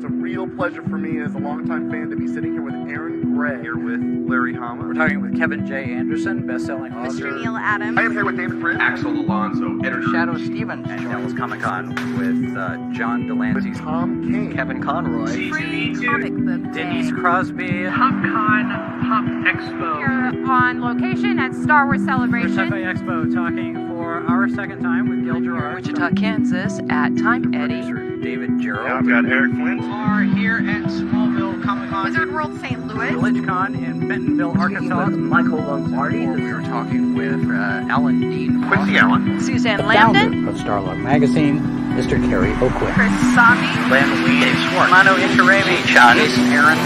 It's a real pleasure for me as a longtime fan to be sitting here with Aaron Gray. Here with Larry Hama. We're talking with Kevin J. Anderson, best-selling author. Mr. Neil Adams. I am here with David Prince. Axel Alonso, editor. Shadow Stevens. And Devil's Comic-Con with John Delancey. With Tom King. Kevin Conroy. Free comic book day. Denise Crosby. PopCon Pop Expo. Here on location at Star Wars Celebration. Cafe Expo, talking for our second time with Gil Gerard. Wichita, Kansas at Time Eddie. Producer David Gerald. I've got Eric Flint. Are here at Smallville Comic-Con. Wizard World St. Louis. VillageCon in Bentonville, Arkansas. Michael Lombardi. We were talking with Alan Dean. Quincy Allen. Suzanne Lambden. Of Starlog Magazine, Mr. Terry Oakwith. Chris Sami. Len Lee. Dave Schwartz. Mano Inkarami. Jason Aaron.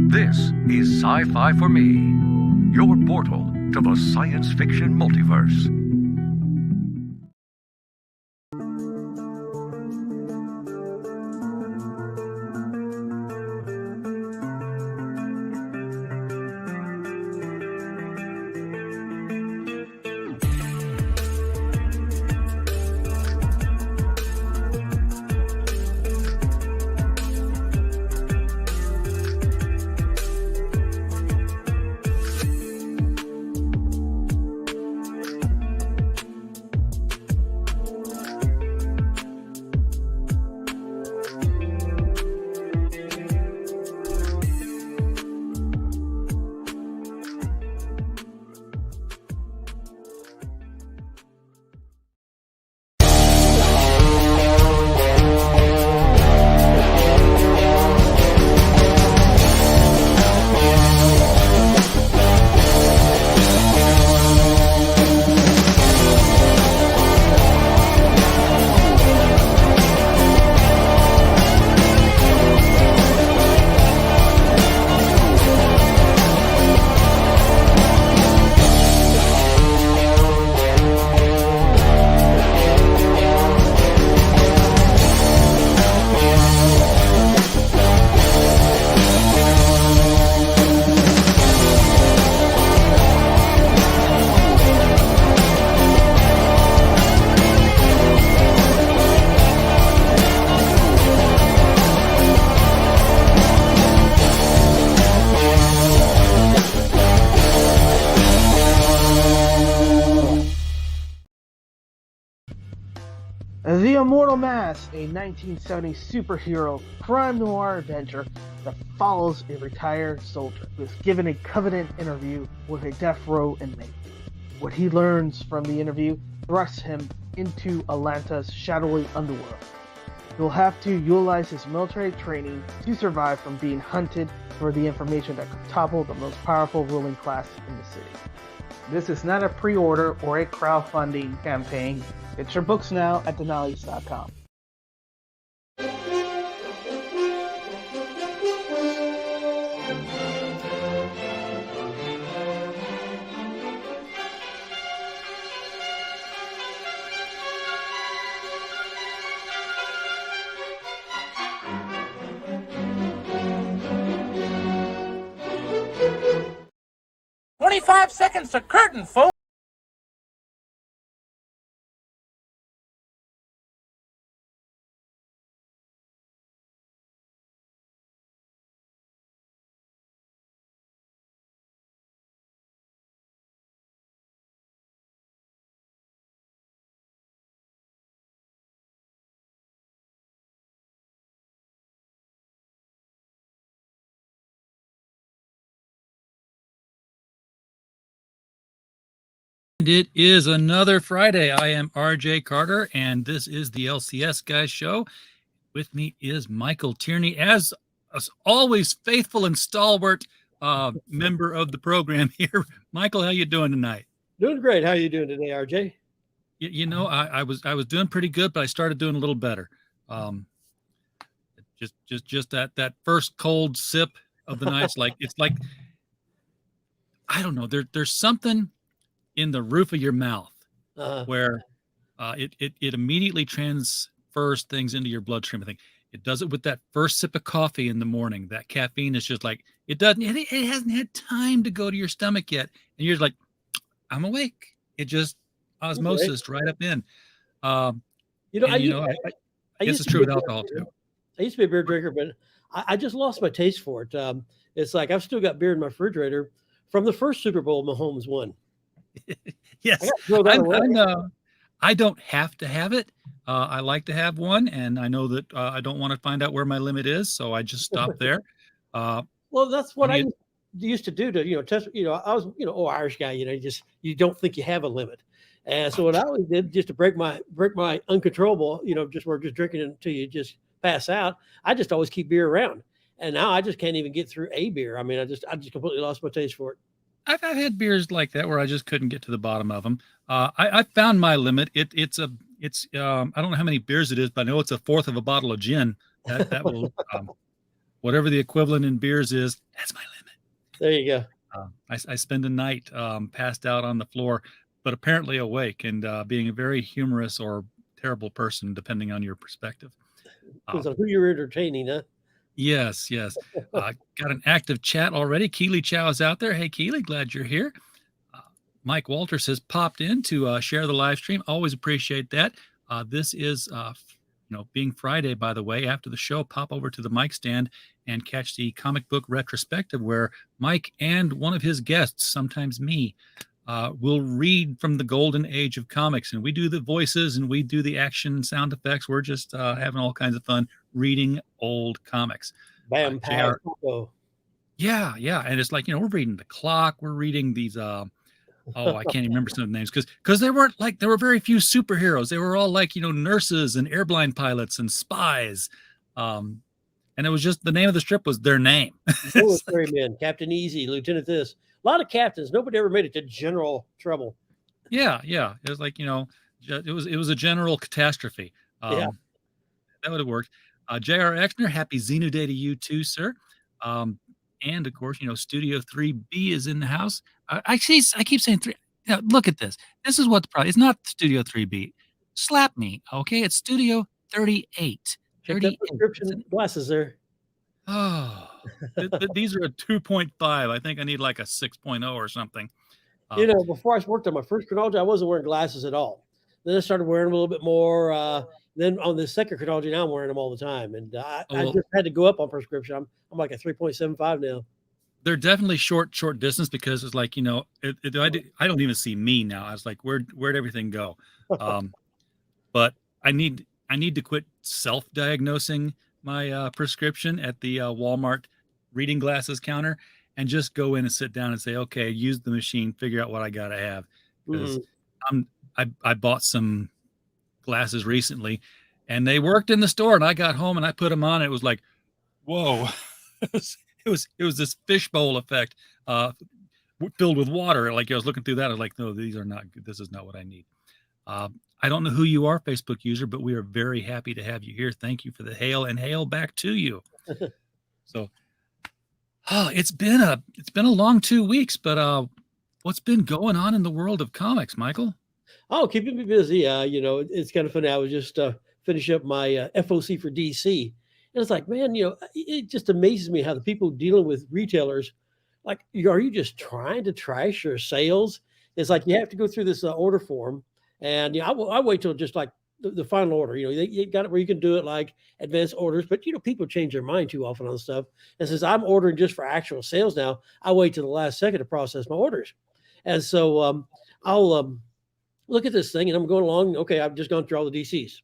This is Sci-Fi for Me, your portal to the science fiction multiverse. The Immortal Mask, a 1970s superhero crime noir adventure that follows a retired soldier who is given a covenant interview with a death row inmate. What he learns from the interview thrusts him into Atlanta's shadowy underworld. He'll have to utilize his military training to survive from being hunted for the information that could topple the most powerful ruling class in the city. This is not a pre-order or a crowdfunding campaign. Get your books now at denali's.com. "25 seconds to curtain, folks." It is another Friday. I am RJ Carter, and this is the LCS Guys show. With me is Michael Tierney, as always, faithful and stalwart member of the program here. Michael, how you doing tonight? Doing great. How are you doing today, RJ? You know, I was doing pretty good, but I started doing a little better. Just that first cold sip of the night. It's like I don't know. There's something in the roof of your mouth where it immediately transfers things into your bloodstream. I think it does it with that first sip of coffee in the morning. That caffeine is just like, it hasn't had time to go to your stomach yet. And you're like, I'm awake. It just osmosis right up in. Yes, it's true with alcohol too. I used to be a beer drinker, but I just lost my taste for it. It's like I've still got beer in my refrigerator from the first Super Bowl Mahomes won. Yes, I don't have to have it. I like to have one, and I know that I don't want to find out where my limit is, so I just stop there. Well, that's what I used to do to, test, I was, Irish guy, you don't think you have a limit. And so what I always did just to break my uncontrollable, just we're just drinking until you just pass out. I just always keep beer around. And now I just can't even get through a beer. I mean, I just completely lost my taste for it. I've had beers like that where I just couldn't get to the bottom of them. I found my limit. It's I don't know how many beers it is, but I know it's a fourth of a bottle of gin. That will, whatever the equivalent in beers is, that's my limit. There you go. I spend a night passed out on the floor, but apparently awake and being a very humorous or terrible person, depending on your perspective. So who you're entertaining, huh? Yes. Got an active chat already. Keely Chow is out there. Hey, Keely, glad you're here. Mike Walters has popped in to share the live stream. Always appreciate that. This is, being Friday, by the way. After the show, pop over to the mic stand and catch the comic book retrospective where Mike and one of his guests, sometimes me, will read from the golden age of comics. And we do the voices and we do the action sound effects. We're just having all kinds of fun reading old comics. Bam, Yeah. And it's like, we're reading The Clock. We're reading these, I can't even remember some of the names because there were very few superheroes. They were all like, nurses and airline pilots and spies. And it was just the name of the strip was their name. Military men, Captain Easy, Lieutenant this. A lot of captains. Nobody ever made it to General Trouble. Yeah. It was like, it was a general catastrophe. That would have worked. J.R. Exner, happy Xenu Day to you too, sir. And of course, Studio 3B is in the house. I keep saying 3. Look at this. This is what the problem. It's not Studio 3B. Slap me, okay? It's Studio 38. Check that prescription glasses there. Oh, these are a 2.5. I think I need like a 6.0 or something. Before I worked on my first chronology, I wasn't wearing glasses at all. Then I started wearing them a little bit more. Then on the second chronology, now I'm wearing them all the time. And I just had to go up on prescription. I'm like a 3.75 now. They're definitely short distance because it's like, I don't even see me now. I was like, where'd everything go? But I need to quit self-diagnosing my prescription at the Walmart reading glasses counter and just go in and sit down and say, okay, use the machine, figure out what I got to have. Because I bought some glasses recently and they worked in the store and I got home and I put them on. And it was like, whoa, it was this fishbowl effect filled with water. Like I was looking through that. I was like, no, these are not good. This is not what I need. I don't know who you are, Facebook user, but we are very happy to have you here. Thank you for the hail and hail back to you. So, it's been a long 2 weeks, but what's been going on in the world of comics, Michael? Oh, keeping me busy. It's kind of funny. I was just finishing up my FOC for DC. And it's like, man, it just amazes me how the people dealing with retailers, like, are you just trying to trash your sales? It's like you have to go through this order form. And I wait till just like the final order. You got it where you can do it like advanced orders, but people change their mind too often on stuff. And since I'm ordering just for actual sales now, I wait till the last second to process my orders. And so I'll look at this thing and I'm going along. Okay, I've just gone through all the DCs.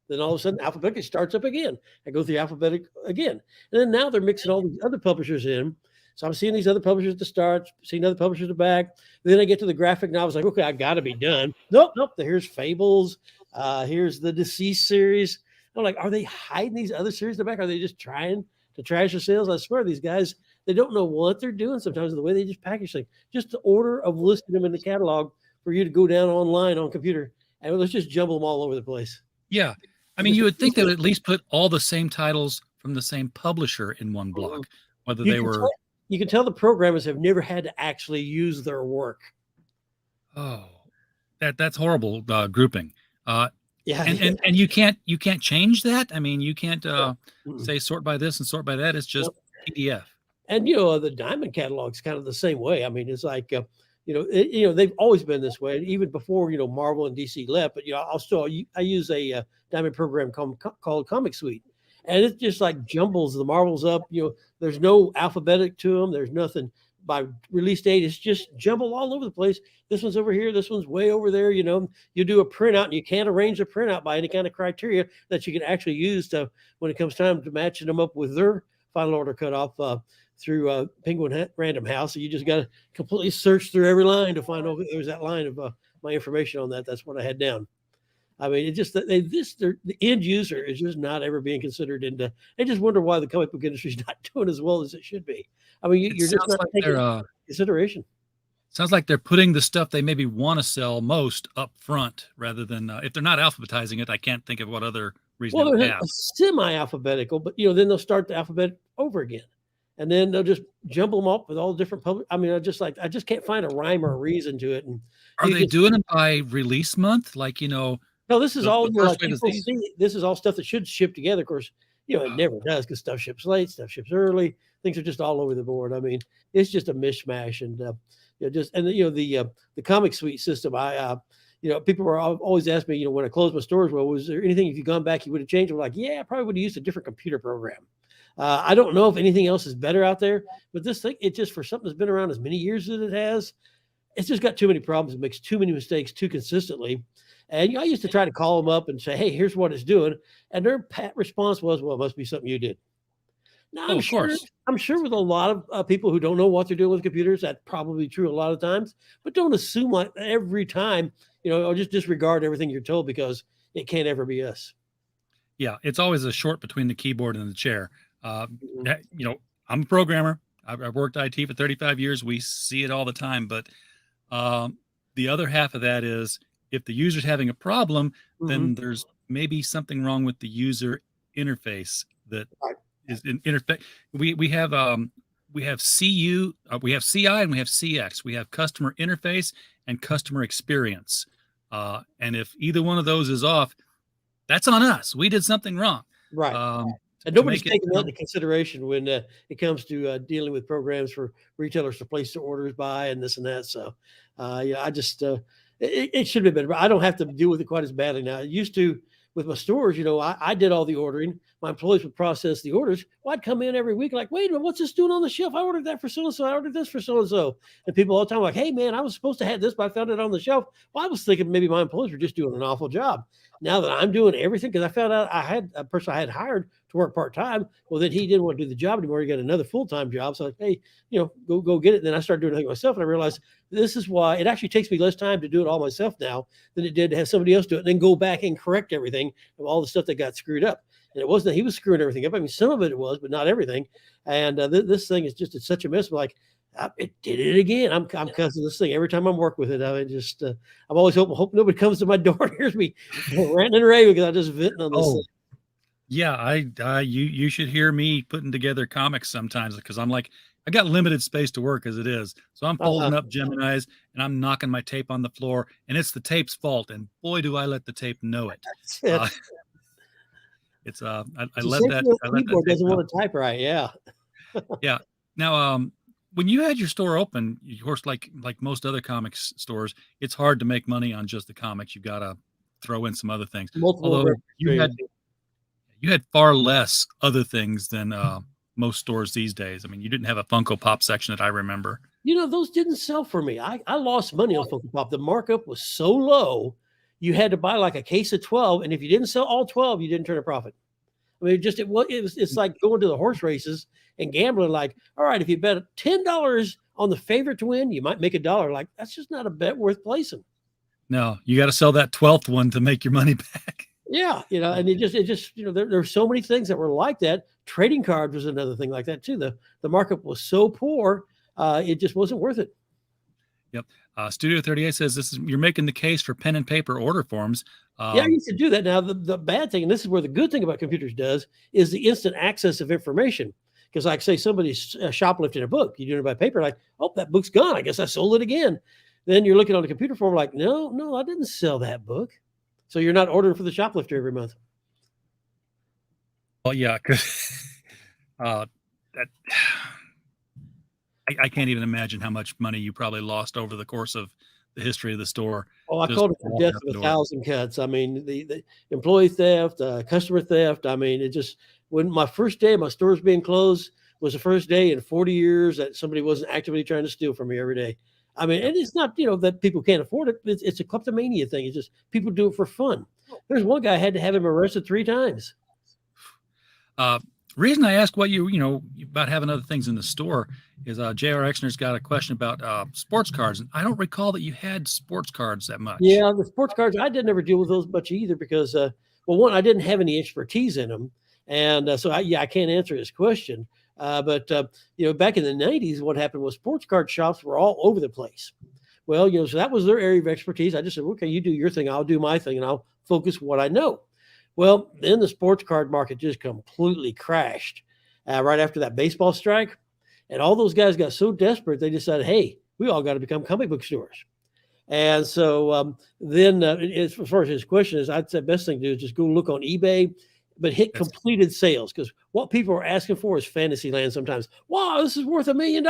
Then all of a sudden, Alphabetic starts up again. I go through Alphabetic again, and then now they're mixing all these other publishers in. So I'm seeing these other publishers at the start, seeing other publishers at the back. Then I get to the graphic novels. Like, okay, I got to be done. Nope. Here's Fables. Here's the Deceased series. I'm like, are they hiding these other series in the back? Are they just trying to trash the sales? I swear, these guys, they don't know what they're doing sometimes, the way they just package things. Just the order of listing them in the catalog for you to go down online on computer, and let's just jumble them all over the place. Yeah. I mean, you would think they would at least put all the same titles from the same publisher in one block, whether they were... You can tell the programmers have never had to actually use their work. Oh, that's horrible grouping. Yeah, and you can't change that. I mean, you can't say sort by this and sort by that. It's just PDF. And the Diamond catalog's kind of the same way. I mean, it's like they've always been this way, even before Marvel and DC left. But I use a Diamond program called Comic Suite, and it just like jumbles the Marvels up. There's no alphabetic to them. There's nothing by release date. It's just jumbled all over the place. This one's over here. This one's way over there. You do a printout, and you can't arrange a printout by any kind of criteria that you can actually use to when it comes time to matching them up with their final order cutoff through Penguin Random House. So you just got to completely search through every line to find out there's that line of my information on that. That's what I had down. I mean, it just the end user is just not ever being considered into. I just wonder why the comic book industry is not doing as well as it should be. I mean, you're just not taking consideration. Sounds like they're putting the stuff they maybe want to sell most up front rather than if they're not alphabetizing it. I can't think of what other reason. Well, they they're semi-alphabetical, but then they'll start the alphabet over again, and then they'll just jumble them up with all the different public. I mean, I just can't find a rhyme or a reason to it. And are they doing it by release month? Like No, this is all this is all stuff that should ship together. Of course, it never does because stuff ships late, stuff ships early. Things are just all over the board. I mean, it's just a mishmash, and the Comic Suite system. People were always asking me, when I closed my stores, well, was there anything if you gone back you would have changed? I'm like, yeah, I probably would have used a different computer program. I don't know if anything else is better out there, but this thing, it just for something that's been around as many years as it has, it's just got too many problems. It makes too many mistakes too consistently. And I used to try to call them up and say, hey, here's what it's doing. And their pat response was, well, it must be something you did. Now, I'm sure with a lot of people who don't know what they're doing with computers, that's probably true a lot of times. But don't assume like every time, or just disregard everything you're told because it can't ever be us. Yeah, it's always a short between the keyboard and the chair. I'm a programmer. I've worked IT for 35 years. We see it all the time. But the other half of that is, if the user's having a problem, then there's maybe something wrong with the user interface that is in interface. We have CU, we have CI, and we have CX. We have customer interface and customer experience. And if either one of those is off, that's on us. We did something wrong. Right. And nobody's taking that into consideration when it comes to dealing with programs for retailers to place their orders by and this and that. So, I just it should be better. But I don't have to deal with it quite as badly now. I used to with my stores. I did all the ordering. My employees would process the orders. Well, I'd come in every week like, wait a minute, what's this doing on the shelf? I ordered that for so-and-so. I ordered this for so-and-so. And people all the time were like, hey, man, I was supposed to have this, but I found it on the shelf. Well, I was thinking maybe my employees were just doing an awful job. Now that I'm doing everything, because I found out I had a person I had hired to work part-time. Well, then he didn't want to do the job anymore. He got another full-time job. So hey, go get it. And then I started doing everything myself. And I realized this is why it actually takes me less time to do it all myself now than it did to have somebody else do it and then go back and correct everything of all the stuff that got screwed up. And it wasn't that he was screwing everything up. I mean, some of it was, but not everything. And this thing is just, it's such a mess. Like, it did it again. I'm cussing this thing every time I'm working with it. I just, I'm always hope nobody comes to my door and hears me ranting and raving because I just venting on this thing. Yeah, you should hear me putting together comics sometimes because I'm like, I got limited space to work as it is. So I'm folding up Geminis and I'm knocking my tape on the floor and it's the tape's fault. And boy, do I let the tape know it. It's I let that keyboard doesn't want to type right. Yeah. Yeah. Now, when you had your store open, of course, like most other comics stores, it's hard to make money on just the comics. You got to throw in some other things. Although you had far less other things than most stores these days. I mean, you didn't have a Funko Pop section that I remember. Those didn't sell for me. I lost money on Funko Pop. The markup was so low. You had to buy like a case of 12, and if you didn't sell all 12, you didn't turn a profit. I mean, it's like going to the horse races and gambling. Like, all right, if you bet $10 on the favorite to win, you might make $1. Like, that's just not a bet worth placing. No, you got to sell that 12th one to make your money back. Yeah, and it just there are so many things that were like that. Trading cards was another thing like that too. The markup was so poor, it just wasn't worth it. Yep. Studio 38 says you're making the case for pen and paper order forms. Yeah, I used to do that. Now, the bad thing, and this is where the good thing about computers does, is the instant access of information. Because, like, say somebody's shoplifting a book, you're doing it by paper, like, oh, that book's gone. I guess I sold it again. Then you're looking on the computer form, like, no, I didn't sell that book. So you're not ordering for the shoplifter every month. Well, yeah, because I can't even imagine how much money you probably lost over the course of the history of the store. Oh, I just called it the walking death out of the a door. thousand cuts. I mean, the employee theft, customer theft. I mean, it just when my first day of my stores being closed was the first day in 40 years that somebody wasn't actively trying to steal from me every day. I mean, and it's not, that people can't afford it. It's a kleptomania thing. It's just people do it for fun. There's one guy I had to have him arrested 3 times. Reason I ask what you know about having other things in the store is J.R. Exner's got a question about sports cards, and I don't recall that you had sports cards that much. Yeah, the sports cards, I didn't ever deal with those much either because, well, one, I didn't have any expertise in them. And so I can't answer his question. But back in the 90s, what happened was sports card shops were all over the place. Well, so that was their area of expertise. I just said, okay, you do your thing, I'll do my thing, and I'll focus what I know. Well, then the sports card market just completely crashed right after that baseball strike. And all those guys got so desperate, they decided, hey, we all got to become comic book stores. And so then as far as his question is, I'd say best thing to do is just go look on eBay, but hit completed sales, because what people are asking for is fantasy land sometimes. Wow, this is worth $1 million.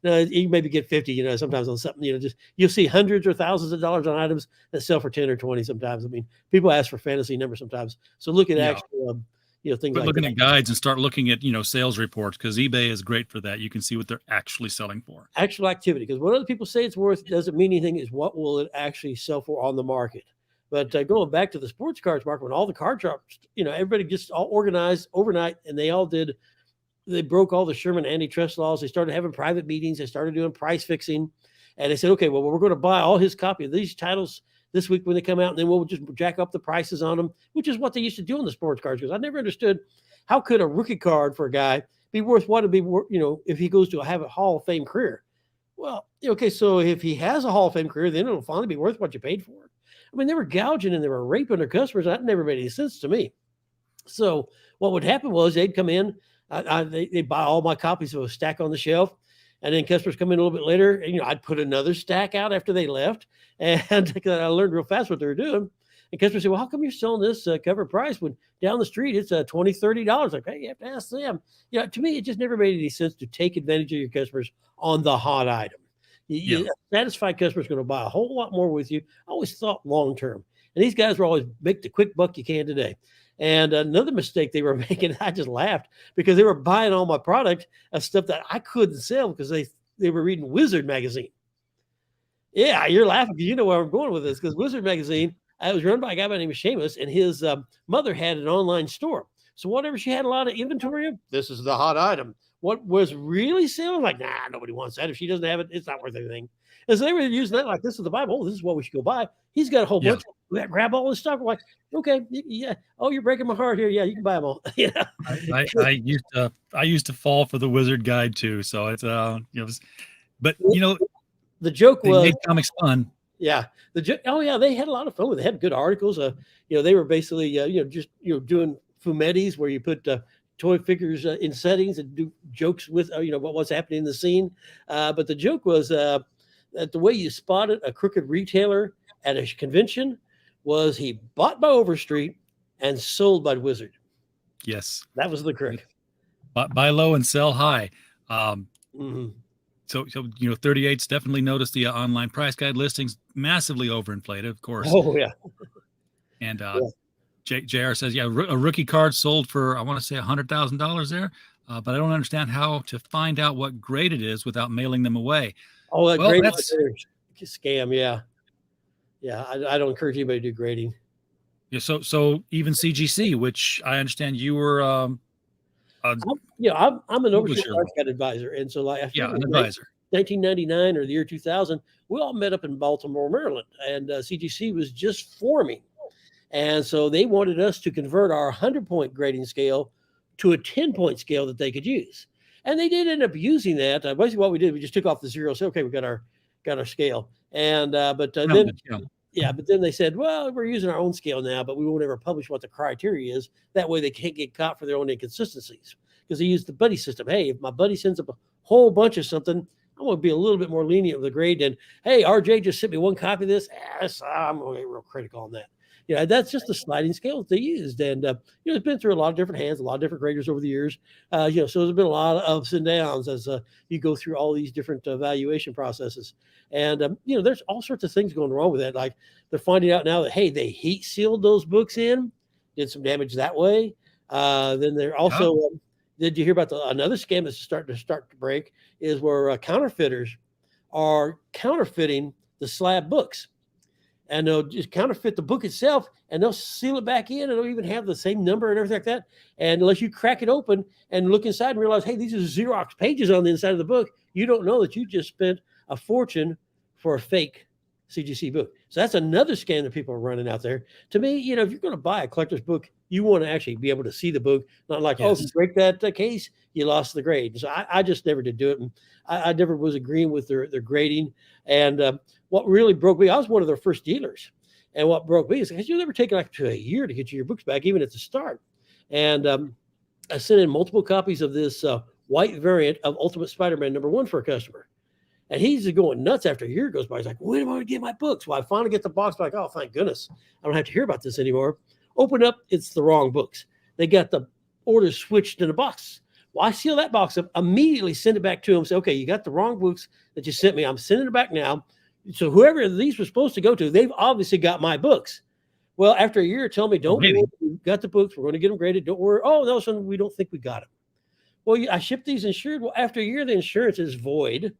And you maybe get 50, sometimes on something, just you'll see hundreds or thousands of dollars on items that sell for 10 or 20 sometimes. I mean, people ask for fantasy numbers sometimes. So look at actual, things like looking at guides and start looking at, sales reports, because eBay is great for that. You can see what they're actually selling for. Actual activity, because what other people say it's worth doesn't mean anything. Is what will it actually sell for on the market. But going back to the sports cards market, when all the card shops, everybody just all organized overnight, and they broke all the Sherman antitrust laws. They started having private meetings. They started doing price fixing. And they said, okay, well, we're going to buy all his copy of these titles this week when they come out, and then we'll just jack up the prices on them, which is what they used to do on the sports cards. Because I never understood how could a rookie card for a guy be worth what it'd be worth, if he goes to have a Hall of Fame career. Well, okay, so if he has a Hall of Fame career, then it'll finally be worth what you paid for it. I mean, they were gouging and they were raping their customers. That never made any sense to me. So what would happen was they'd come in, they'd buy all my copies of a stack on the shelf, and then customers come in a little bit later, and I'd put another stack out after they left, and I learned real fast what they were doing. And customers say, well, how come you're selling this cover price when down the street it's $20, $30? Like, hey, you have to ask them. To me, it just never made any sense to take advantage of your customers on the hot item. A satisfied customer is going to buy a whole lot more with you. I always thought long term. And these guys were always make the quick buck you can today. And another mistake they were making, I just laughed, because they were buying all my product of stuff that I couldn't sell because they were reading Wizard magazine. Yeah, you're laughing because you know where I'm going with this, because Wizard magazine, it was run by a guy by the name of Seamus, and his mother had an online store. So whatever she had a lot of inventory of, this is the hot item. What was really selling? Like, nah, nobody wants that. If she doesn't have it, it's not worth anything. And so they were using that like, this is the Bible. Oh, this is what we should go buy. He's got a whole bunch of grab all this stuff. We're like, okay, yeah. Oh, you're breaking my heart here. Yeah, you can buy them all. I used to fall for the Wizard guide too. So it's but the joke they was made comics fun. Yeah. They had a lot of fun with it. They had good articles. They were basically just doing fumettis where you put toy figures in settings and do jokes with about what's happening in the scene. But the joke was that the way you spotted a crooked retailer at a convention was he bought by Overstreet and sold by Wizard. Yes, that was the trick. Buy low and sell high. So 38's definitely noticed the online price guide listings massively overinflated, of course. Oh yeah. And JR says, a rookie card sold for, I want to say $100,000 there, but I don't understand how to find out what grade it is without mailing them away. Oh, that's a scam. Yeah. I don't encourage anybody to do grading. Yeah. So even CGC, which I understand you were, I'm an overseas price guide advisor. And so an advisor. 1999 or the year 2000, we all met up in Baltimore, Maryland, and CGC was just forming. And so they wanted us to convert our 100-point grading scale to a 10-point scale that they could use. And they did end up using that. Basically what we did, we just took off the zero. So, okay, we got our scale. And, but then they said, well, we're using our own scale now, but we won't ever publish what the criteria is. That way they can't get caught for their own inconsistencies, because they use the buddy system. Hey, if my buddy sends up a whole bunch of something, I'm going to be a little bit more lenient with the grade than, hey, RJ just sent me one copy of this. I'm going to get real critical on that. That's just the sliding scale that they used. And, it's been through a lot of different hands, a lot of different graders over the years. So there's been a lot of ups and downs as you go through all these different evaluation processes. And, there's all sorts of things going wrong with that. Like they're finding out now that, hey, they heat sealed those books in, did some damage that way. Then they're also, did you hear about another scam that's starting to break is where counterfeiters are counterfeiting the slab books. And they'll just counterfeit the book itself, and they'll seal it back in, and they'll even have the same number and everything like that. And unless you crack it open and look inside and realize, hey, these are Xerox pages on the inside of the book, you don't know that you just spent a fortune for a fake CGC book. So that's another scam that people are running out there. To me, if you're going to buy a collector's book, you want to actually be able to see the book, not like, if you break that case, you lost the grade. So I just never did do it. And I never was agreeing with their grading. And what really broke me, I was one of their first dealers. And what broke me is because you never take it like to a year to get your books back, even at the start. And I sent in multiple copies of this white variant of Ultimate Spider-Man #1 for a customer. And he's going nuts after a year goes by. He's like, when am I going to get my books? Well, I finally get the box back. Oh, thank goodness. I don't have to hear about this anymore. Open up, it's the wrong books. They got the orders switched in the box. Well, I seal that box up, immediately send it back to him. Say, okay, you got the wrong books that you sent me. I'm sending it back now. So whoever these were supposed to go to, they've obviously got my books. Well, after a year, tell me, don't worry, we've got the books. We're going to get them graded. Don't worry. Oh, no, son, we don't think we got them. Well, I shipped these insured. Well, after a year, the insurance is void.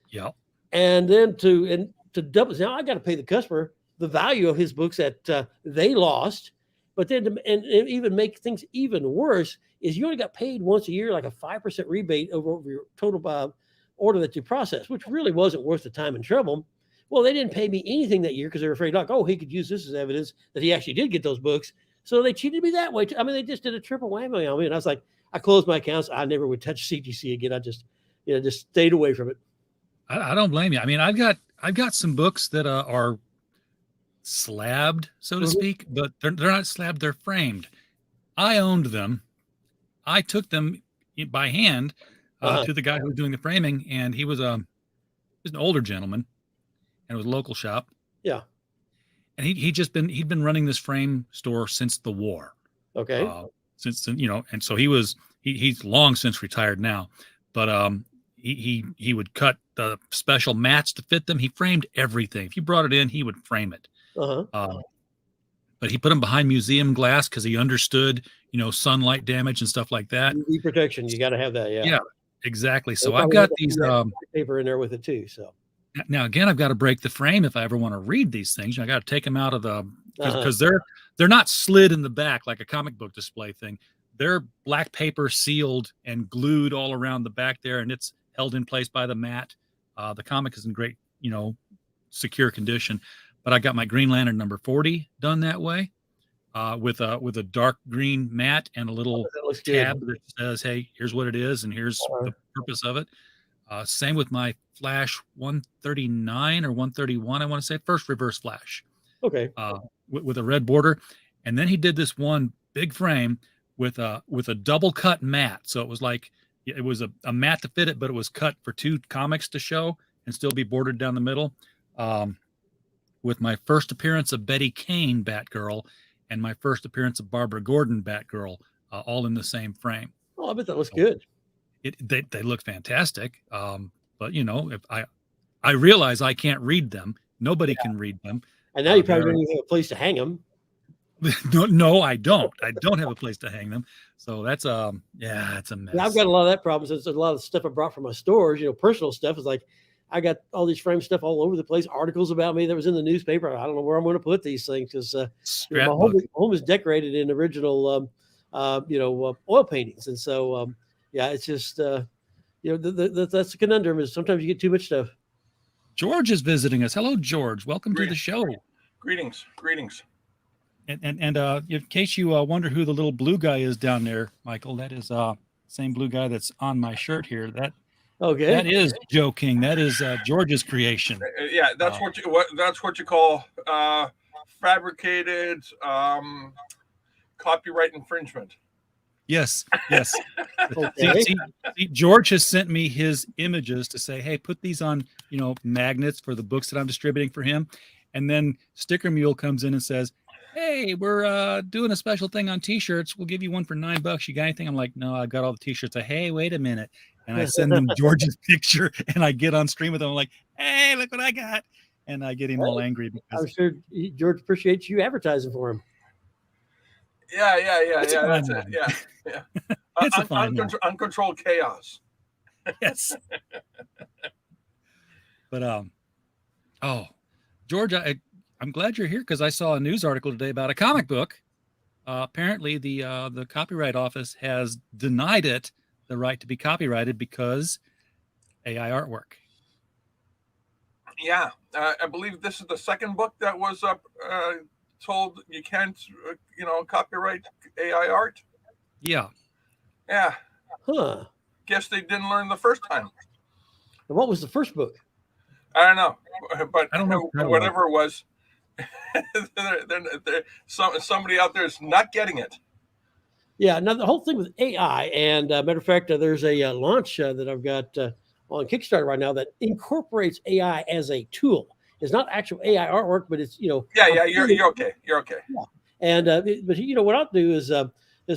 Yeah. And then to double, now I got to pay the customer the value of his books that they lost. But then and even make things even worse is you only got paid once a year, like a 5% rebate over your total order that you processed, which really wasn't worth the time and trouble. Well, they didn't pay me anything that year because they were afraid, like, oh, he could use this as evidence that he actually did get those books. So they cheated me that way too. I mean, they just did a triple whammy on me. And I was like, I closed my accounts. I never would touch CGC again. I just, just stayed away from it. I don't blame you. I mean, I've got some books that are slabbed, so to speak, but they're not slabbed. They're framed. I owned them. I took them by hand to the guy who was doing the framing, and he was an older gentleman, and it was a local shop. Yeah. And he'd been running this frame store since the war. Okay. Since and so he's long since retired now, but he would cut the special mats to fit them. He framed everything. If you brought it in, he would frame it. But he put them behind museum glass because he understood, sunlight damage and stuff like that. UV protection, you got to have that. Yeah. Yeah, exactly. So I've got these paper in there with it too. So now again, I've got to break the frame if I ever want to read these things. I got to take them out of the because they're not slid in the back like a comic book display thing. They're black paper sealed and glued all around the back there, and it's held in place by the mat. The comic is in great, secure condition. But I got my Green Lantern #40 done that way, with a dark green mat and a little tab that says, "Hey, here's what it is, and here's the purpose of it." Same with my Flash 139 or 131. I want to say first reverse Flash. Okay. With a red border, and then he did this one big frame with a double cut mat. So it was like it was a mat to fit it, but it was cut for two comics to show and still be bordered down the middle. With my first appearance of Betty Kane Batgirl and my first appearance of Barbara Gordon Batgirl, all in the same frame. Oh, I bet that looks good. They look fantastic. But if I realize I can't read them, nobody can read them. And now you probably don't even have a place to hang them. No, I don't. I don't have a place to hang them. So that's it's a mess. Yeah, I've got a lot of that problem since a lot of stuff I brought from my stores, personal stuff is like, I got all these frame stuff all over the place, articles about me that was in the newspaper. I don't know where I'm going to put these things because my home is decorated in original, oil paintings. And so, it's just, that's a conundrum is sometimes you get too much stuff. George is visiting us. Hello, George. Welcome to the show. Greetings. And in case you wonder who the little blue guy is down there, Michael, that is same blue guy that's on my shirt here. That is Joe King. That is George's creation. Yeah, that's what you call fabricated copyright infringement. Yes, yes. Okay. See, George has sent me his images to say, hey, put these on, magnets for the books that I'm distributing for him. And then Sticker Mule comes in and says, hey, we're doing a special thing on T-shirts. We'll give you one for $9. You got anything? I'm like, no, I got all the T-shirts. Hey, wait a minute. And I send them George's picture, and I get on stream with them. I'm like, hey, look what I got. And I get him all angry because I'm sure George appreciates you advertising for him. Yeah. It's a That's fine it. Yeah. It's a fine one. Uncontrolled chaos. Yes. But George, I'm glad you're here because I saw a news article today about a comic book. Apparently, the Copyright Office has denied it the right to be copyrighted because AI artwork. Yeah, I believe this is the second book that was told you can't, copyright AI art. Yeah. Yeah. Huh. Guess they didn't learn the first time. And what was the first book? I don't know, but I don't know whatever it was. Somebody out there is not getting it. Yeah. Now the whole thing with AI, and matter of fact, there's a launch that I've got on Kickstarter right now that incorporates AI as a tool. It's not actual AI artwork, but it's Yeah. You're okay. You're okay. Yeah. And but what I'll do is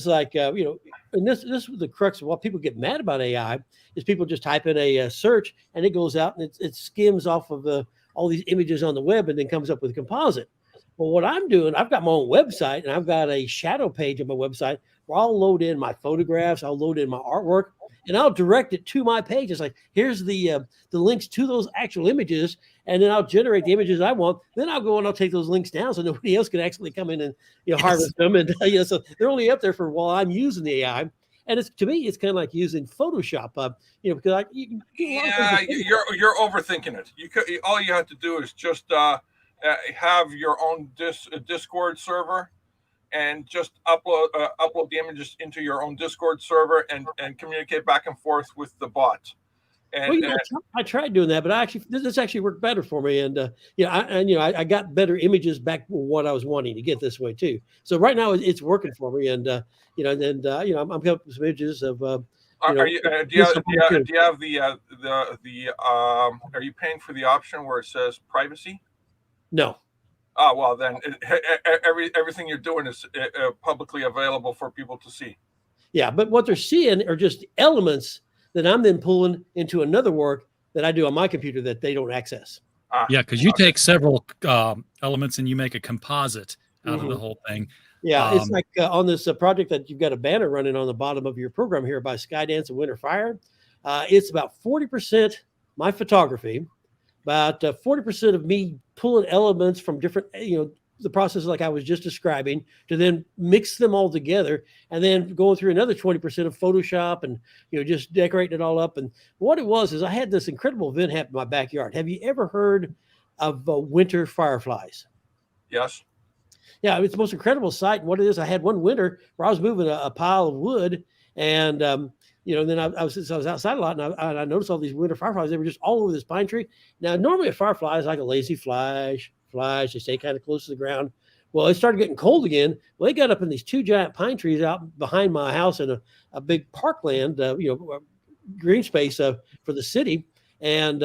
like and this is the crux of what people get mad about AI is people just type in a search and it goes out and it skims off of all these images on the web and then comes up with a composite. Well, what I'm doing, I've got my own website and I've got a shadow page on my website where I'll load in my photographs, I'll load in my artwork, and I'll direct it to my page. It's like, here's the links to those actual images, and then I'll generate the images I want. Then I'll go and I'll take those links down so nobody else can actually come in and harvest them. And so they're only up there for while I'm using the AI. And to me, it's kind of like using Photoshop, because you're overthinking it. All you have to do is just have your own Discord server, and just upload the images into your own Discord server and communicate back and forth with the bot. And I tried doing that, but this actually worked better for me. And I got better images back what I was wanting to get this way too. So right now it's working for me. And I'm coming up with some images of. Do you have are you paying for the option where it says privacy? No. Oh, well, then everything you're doing is publicly available for people to see. Yeah, but what they're seeing are just elements that I'm then pulling into another work that I do on my computer that they don't access. Yeah, because you take several elements and you make a composite out of the whole thing. Yeah, it's like on this project that you've got a banner running on the bottom of your program here by Skydance and Winter Fire. It's about 40% my photography, about 40% of me pulling elements from different, the process like I was just describing, to then mix them all together, and then going through another 20% of Photoshop and just decorating it all up. And what it was is I had this incredible event happen in my backyard. Have you ever heard of winter fireflies? Yes. Yeah, it's the most incredible sight. And what it is, I had one winter where I was moving a pile of wood, and then I was outside a lot, and I noticed all these winter fireflies. They were just all over this pine tree. Now, normally a firefly is like a lazy flash. They stay kind of close to the ground. Well, it started getting cold again. Well, they got up in these two giant pine trees out behind my house in a big parkland, green space for the city. And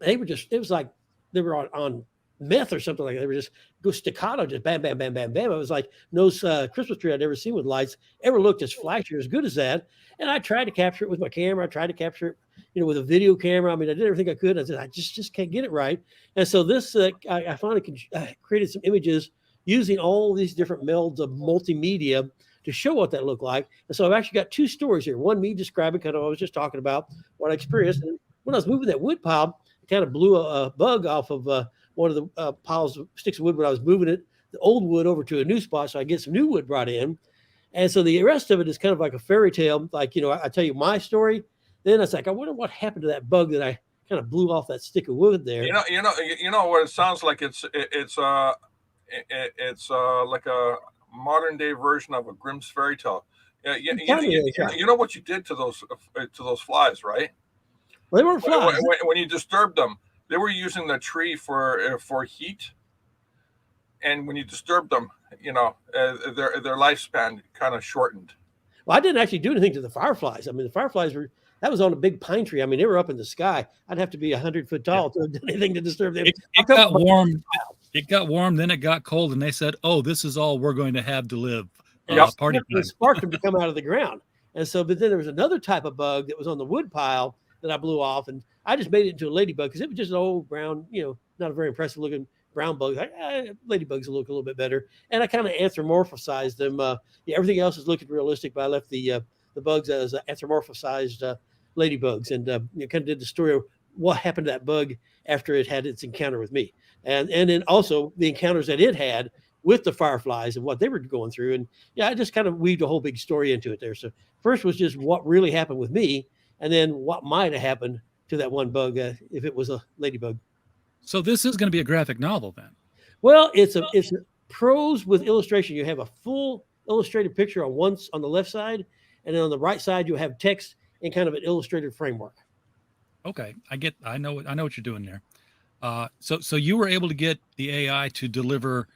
it was like they were on meth or something like that. They were just go staccato, just bam, bam, bam, bam, bam. It was like no Christmas tree I'd ever seen with lights ever looked as flashy or as good as that. And I tried to capture it with my camera. I tried to capture it, with a video camera. I mean, I did everything I could. I said, I just can't get it right. And so this, I finally created some images using all these different melds of multimedia to show what that looked like. And so I've actually got two stories here. One, me describing kind of what I was just talking about, what I experienced. And when I was moving that wood pile, I kind of blew a bug off of one of the piles of sticks of wood when I was moving it, the old wood over to a new spot, so I get some new wood brought in. And so the rest of it is kind of like a fairy tale. Like, I tell you my story. Then it's like, I wonder what happened to that bug that I kind of blew off that stick of wood there. You know what it sounds like. It's like a modern day version of a Grimm's fairy tale. You know what you did to those flies, right? Well, they weren't flies. When you disturbed them, they were using the tree for heat, and when you disturbed them, their lifespan kind of shortened. Well, I didn't actually do anything to the fireflies. I mean, the fireflies that was on a big pine tree. I mean, they were up in the sky. I'd have to be 100 foot tall to have done anything to disturb them. It got warm. It got warm, then it got cold, and they said, "Oh, this is all we're going to have to live." Party time. It sparked them to come out of the ground. And so, but then there was another type of bug that was on the wood pile that I blew off, and I just made it into a ladybug because it was just an old brown, not a very impressive looking brown bug. Like, ladybugs look a little bit better, and I kind of anthropomorphized them. Everything else is looking realistic, but I left the bugs as anthropomorphized ladybugs, and kind of did the story of what happened to that bug after it had its encounter with me, and then also the encounters that it had with the fireflies and what they were going through. And I just kind of weaved a whole big story into it there. So first was just what really happened with me, and then what might have happened to that one bug if it was a ladybug. So this is going to be a graphic novel then? Well, it's a prose with illustration. You have a full illustrated picture on the left side, and then on the right side you have text in kind of an illustrated framework. Okay, I know what you're doing there. So you were able to get the AI to deliver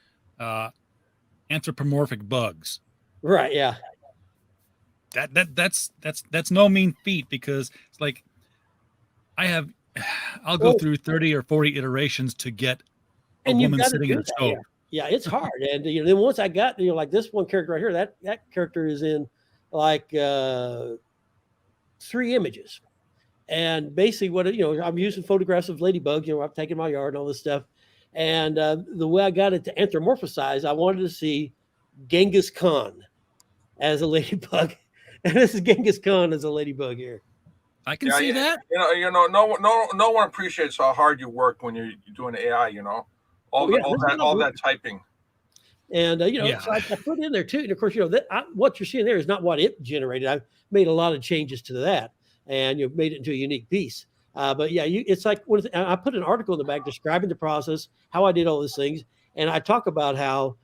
anthropomorphic bugs, right? Yeah. That's no mean feat, because it's like I'll go through 30 or 40 iterations to get a woman sitting in a stove. Yeah, it's hard. And then once I got like this one character right here, that character is in like 3 images. And basically what I'm using photographs of ladybugs, I've taken my yard and all this stuff. And the way I got it to anthropomorphize, I wanted to see Genghis Khan as a ladybug. And this is Genghis Khan as a ladybug here. I can see that. No one appreciates how hard you work when you're doing AI. All that typing. And so I put in there too. And of course, what you're seeing there is not what it generated. I've made a lot of changes to that, and made it into a unique piece. But it's like I put an article in the back describing the process, how I did all these things, and I talk about how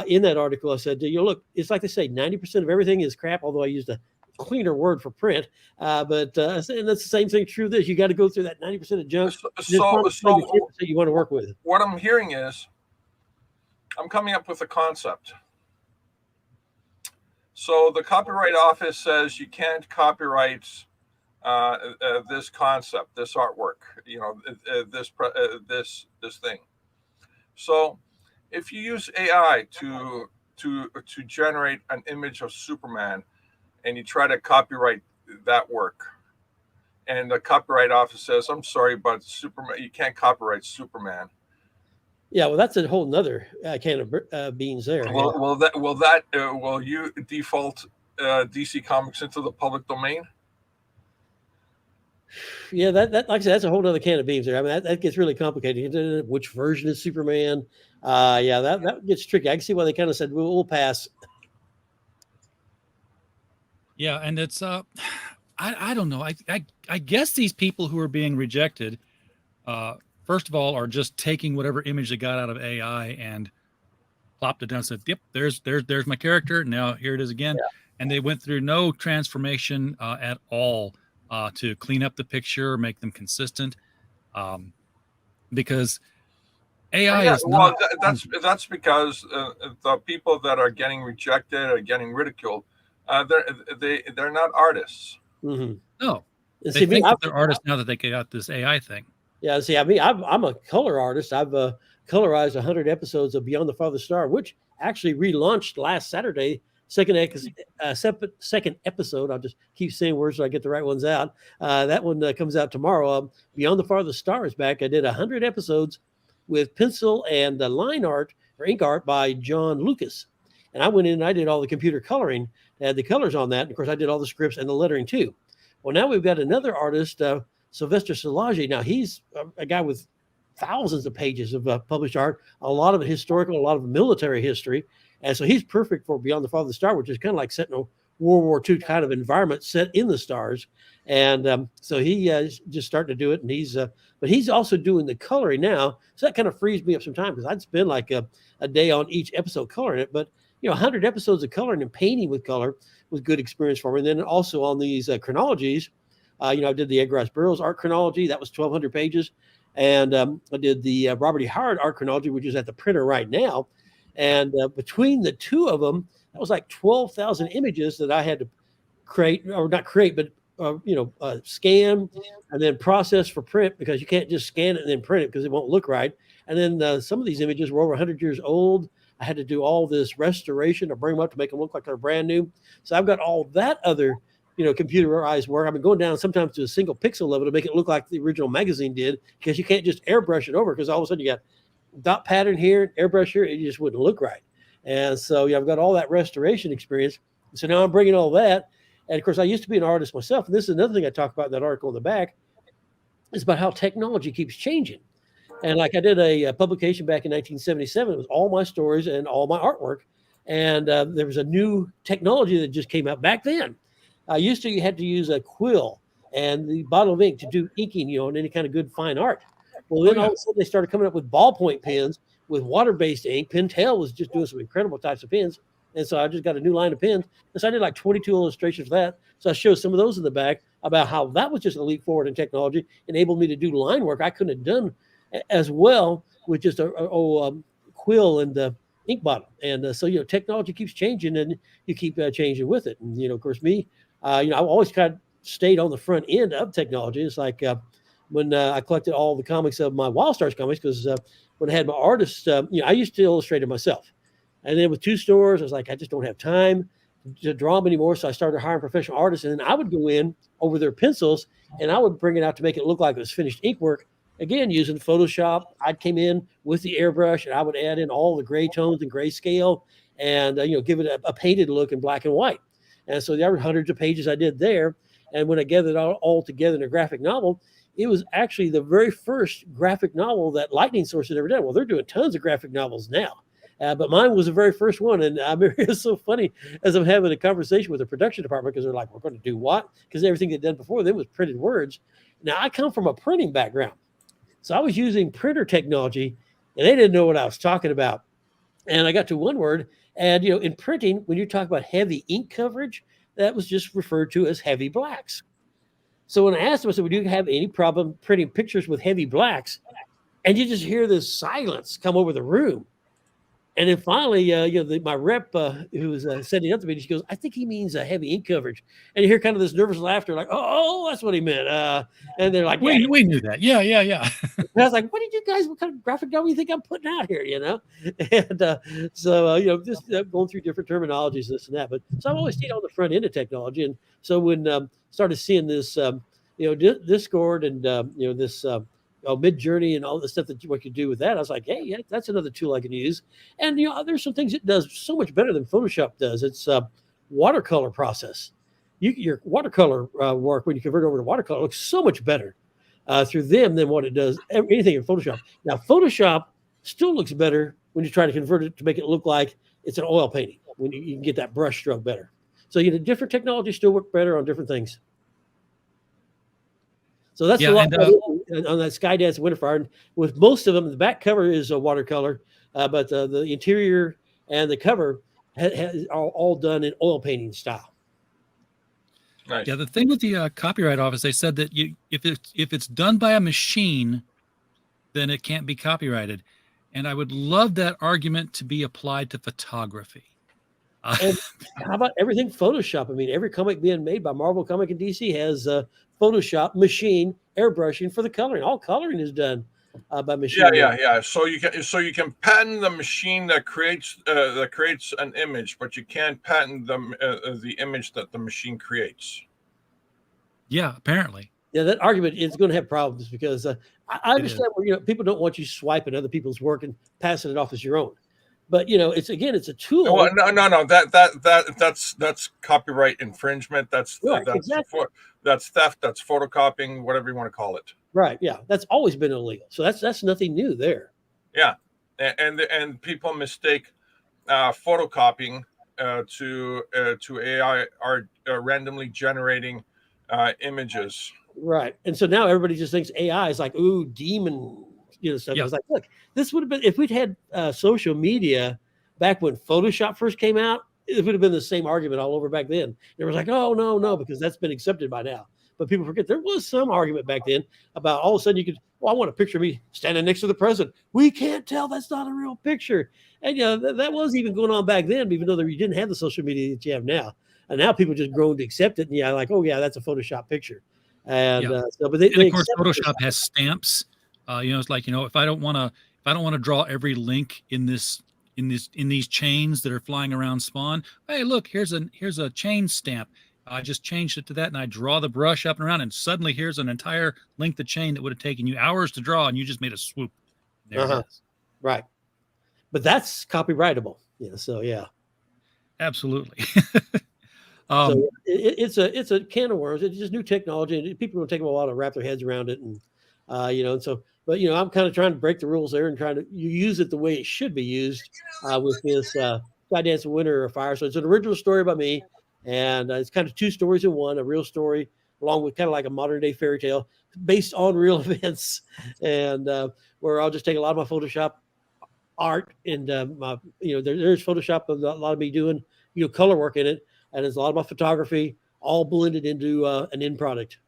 in that article I said, look, it's like they say, 90% of everything is crap. Although I used a cleaner word for print, but and that's the same thing true of this. You got to go through that 90% of junk. So you want to work with. What I'm hearing is, I'm coming up with a concept. So the Copyright Office says you can't copyright this concept, this artwork, this thing. So if you use AI to generate an image of Superman, and you try to copyright that work, and the Copyright Office says, "I'm sorry, but Superman, you can't copyright Superman." Yeah, well, that's a whole nother can of beans there. Will you default DC Comics into the public domain? Yeah, that like I said, that's a whole other can of beans there. I mean, that gets really complicated. Which version is Superman? That gets tricky. I can see why they kind of said we'll pass. Yeah, and it's I don't know. I guess these people who are being rejected, first of all, are just taking whatever image they got out of AI and plopped it down and said, "Yep, there's my character. Now here it is again." Yeah. And they went through no transformation at all to clean up the picture, make them consistent, because AI is not. Well, that's because the people that are getting rejected or getting ridiculed, they're not artists. Mm-hmm. No, they think that they're artists now that they got this AI thing. Yeah, see, I mean, I'm a color artist. I've colorized 100 episodes of Beyond the Farthest Star, which actually relaunched last Saturday. Second episode. I'll just keep saying words so I get the right ones out. That one comes out tomorrow. Beyond the Farthest Star is back. I did 100 episodes with pencil and line art or ink art by John Lucas. And I went in and I did all the computer coloring. I had the colors on that. And of course, I did all the scripts and the lettering too. Well, now we've got another artist, Sylvester Szilagyi. Now, he's a guy with thousands of pages of published art, a lot of it historical, a lot of military history. And so he's perfect for Beyond the Farthest Star, which is kind of like setting a World War II kind of environment set in the stars. And so he just starting to do it. And but he's also doing the coloring now. So that kind of frees me up some time because I'd spend like a day on each episode coloring it. But, 100 episodes of coloring and painting with color was good experience for me. And then also on these chronologies, I did the Edgar Rice Burroughs art chronology. That was 1,200 pages. And I did the Robert E. Howard art chronology, which is at the printer right now. And between the two of them, that was like 12,000 images that I had to create, or not create, but scan and then process for print, because you can't just scan it and then print it because it won't look right. And then some of these images were over 100 years old. I had to do all this restoration to bring them up to make them look like they're brand new. So I've got all that other, computerized work. I've been going down sometimes to a single pixel level to make it look like the original magazine did, because you can't just airbrush it over, because all of a sudden you got dot pattern here, airbrush here, it just wouldn't look right. And so I've got all that restoration experience. So now I'm bringing all that. And of course, I used to be an artist myself. And this is another thing I talk about in that article in the back, is about how technology keeps changing. And like I did a publication back in 1977. It was all my stories and all my artwork. And there was a new technology that just came out back then. Used to, you had to use a quill and the bottle of ink to do inking, on any kind of good fine art. Well, then all of a sudden they started coming up with ballpoint pens with water-based ink. Pentel was just doing some incredible types of pens. And so I just got a new line of pens. And so I did like 22 illustrations for that. So I showed some of those in the back about how that was just a leap forward in technology, enabled me to do line work I couldn't have done as well with just a quill and the ink bottle. And so, technology keeps changing, and you keep changing with it. And, of course, me, I've always kind of stayed on the front end of technology. It's like when I collected all the comics of my Wild Stars comics, because when I had my artists, I used to illustrate it myself. And then with 2 stores, I was like, I just don't have time to draw them anymore. So I started hiring professional artists, and then I would go in over their pencils and I would bring it out to make it look like it was finished ink work. Again, using Photoshop, I came in with the airbrush and I would add in all the gray tones and grayscale and, give it a painted look in black and white. And so there were hundreds of pages I did there. And when I gathered it all together in a graphic novel, it was actually the very first graphic novel that Lightning Source had ever done. Well, they're doing tons of graphic novels now. But mine was the very first one. And I remember it's so funny as I'm having a conversation with the production department, because they're like, we're going to do what? Because everything they'd done before them was printed words. Now, I come from a printing background. So I was using printer technology, and they didn't know what I was talking about. And I got to one word. And, in printing, when you talk about heavy ink coverage, that was just referred to as heavy blacks. So when I asked them, I said, would you have any problem printing pictures with heavy blacks? And you just hear this silence come over the room. And then finally, my rep who was setting up the meeting, she goes, I think he means a heavy ink coverage. And you hear kind of this nervous laughter, like, oh, that's what he meant. And they're like, we knew that. Yeah. And I was like, what kind of graphic novel do you think I'm putting out here, And so, just going through different terminologies, this and that. But so I've always stayed on the front end of technology. And so when started seeing this, Discord and, this Mid-Journey and all the stuff that what you do with that, I was like, hey, yeah, that's another tool I can use. And there's some things it does so much better than Photoshop does. It's watercolor process. Your watercolor work, when you convert over to watercolor, looks so much better through them than what it does anything in Photoshop. Now, Photoshop still looks better when you try to convert it to make it look like it's an oil painting, when you can get that brush stroke better. So different technologies still work better on different things. So that's a lot on that Skydance Winterfire. And with most of them, the back cover is a watercolor, but the interior and the cover are all done in oil painting style. Nice. Yeah, the thing with the Copyright Office, they said that if it's done by a machine, then it can't be copyrighted. And I would love that argument to be applied to photography. And how about everything Photoshop? I mean, every comic being made by Marvel Comic and DC has Photoshop machine airbrushing for the coloring. All coloring is done by machine. Yeah. So you can patent the machine that creates an image, but you can't patent the image that the machine creates. Yeah, apparently. Yeah, that argument is going to have problems, because I understand where people don't want you swiping other people's work and passing it off as your own. But it's a tool. Well, no. That's copyright infringement. That's exactly. That's theft. That's photocopying. Whatever you want to call it. Right. Yeah, that's always been illegal. So that's nothing new there. Yeah, and people mistake photocopying to AI are randomly generating images. Right. And so now everybody just thinks AI is like, ooh, demon. Stuff. Yeah. I was like, look, this would have been, if we'd had social media back when Photoshop first came out, it would have been the same argument all over back then. It was like, oh, no, because that's been accepted by now. But people forget there was some argument back then about all of a sudden you could, I want a picture of me standing next to the president. We can't tell, that's not a real picture. And that was even going on back then, even though you didn't have the social media that you have now. and now people just grown to accept it. And yeah, like, oh yeah, that's a Photoshop picture. And Yeah. but And they of course, accept Photoshop has stamps. It's like, if I don't want to draw every link in these chains that are flying around Spawn. Hey, look, here's a chain stamp. I just changed it to that, and I draw the brush up and around, and suddenly here's an entire length of chain that would have taken you hours to draw, and you just made a swoop. There it is. Right. But that's copyrightable. Yeah. So yeah. Absolutely. So it's a can of worms. It's just new technology, and people are going to take them a while to wrap their heads around it. And and so, but I'm kind of trying to break the rules there and trying to use it the way it should be used with this Skydance Winter Fire. So it's an original story by me, and it's kind of two stories in one: a real story along with kind of like a modern day fairy tale based on real events, and where I'll just take a lot of my Photoshop art and there's Photoshop of a lot of me doing color work in it, and there's a lot of my photography all blended into an end product.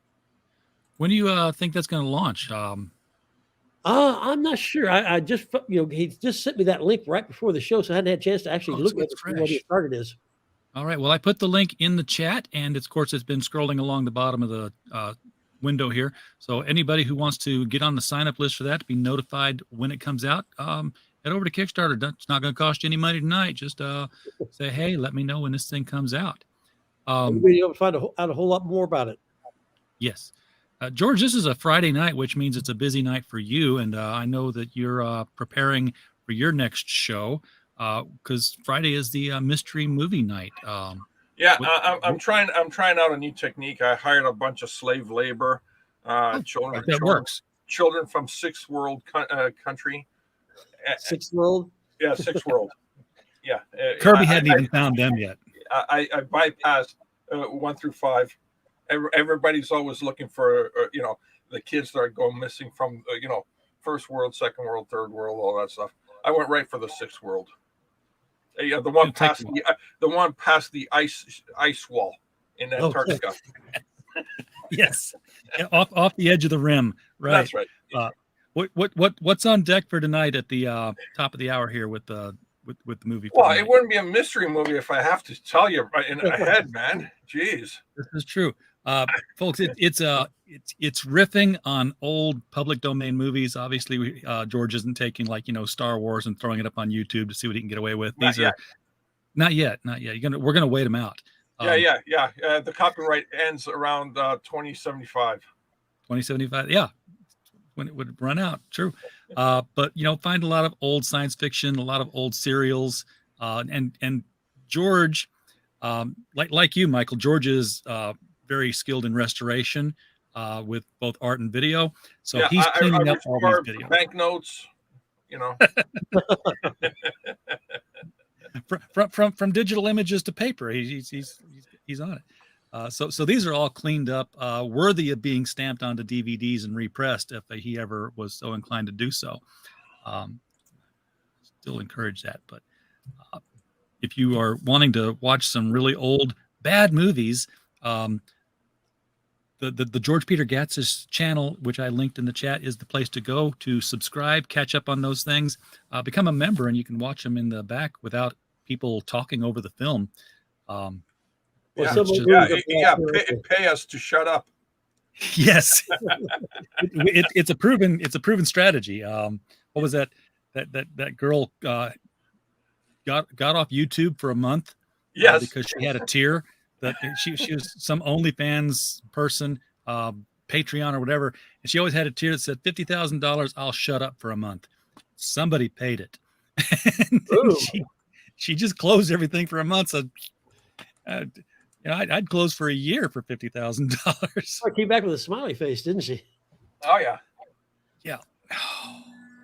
When do you think that's going to launch? I'm not sure. I just he just sent me that link right before the show, so I hadn't had a chance to actually look at what his target is. All right. Well, I put the link in the chat, and of course, it's been scrolling along the bottom of the window here. So anybody who wants to get on the sign-up list for that to be notified when it comes out, head over to Kickstarter. It's not going to cost you any money tonight. Just say, hey, let me know when this thing comes out. We'll be able to find out a whole lot more about it. Yes. George, this is a Friday night, which means it's a busy night for you. And I know that you're preparing for your next show because Friday is the mystery movie night. I'm trying out a new technique. I hired a bunch of slave labor, children from sixth world country. Sixth world? Yeah, sixth world. Yeah. Kirby hadn't even found them yet. I bypassed 1 through 5. Everybody's always looking for, the kids that are going missing from, first world, second world, third world, all that stuff. I went right for the sixth world. Yeah, the one past the ice wall in Antarctica. Yes, off the edge of the rim. Right. That's right. What's on deck for tonight at the top of the hour here with the movie? Well, it wouldn't be a mystery movie if I have to tell you right in ahead, man. Jeez, this is true, folks. It's riffing on old public domain movies. Obviously, George isn't taking Star Wars and throwing it up on YouTube to see what he can get away with. These are not yet. We're gonna wait them out. Yeah. The copyright ends around 2075. 2075. Yeah. When it would run out. True. But find a lot of old science fiction, a lot of old serials, and George, like you, Michael, George is very skilled in restoration with both art and video. So he's cleaning up all these videos. Banknotes, from digital images to paper. He's on it. So these are all cleaned up, worthy of being stamped onto DVDs and repressed if he ever was so inclined to do so. Still encourage that. But if you are wanting to watch some really old bad movies, the George Peter Gatz's channel, which I linked in the chat, is the place to go to subscribe, catch up on those things, become a member, and you can watch them in the back without people talking over the film. Pay us to shut up. Yes, it's a proven strategy. What was that girl got off YouTube for a month? Yes, because she had a tear that she was some OnlyFans person, Patreon or whatever, and she always had a tear that said $50,000. I'll shut up for a month. Somebody paid it. she just closed everything for a month. So. I'd close for a year for $50,000. She came back with a smiley face, didn't she? Oh yeah.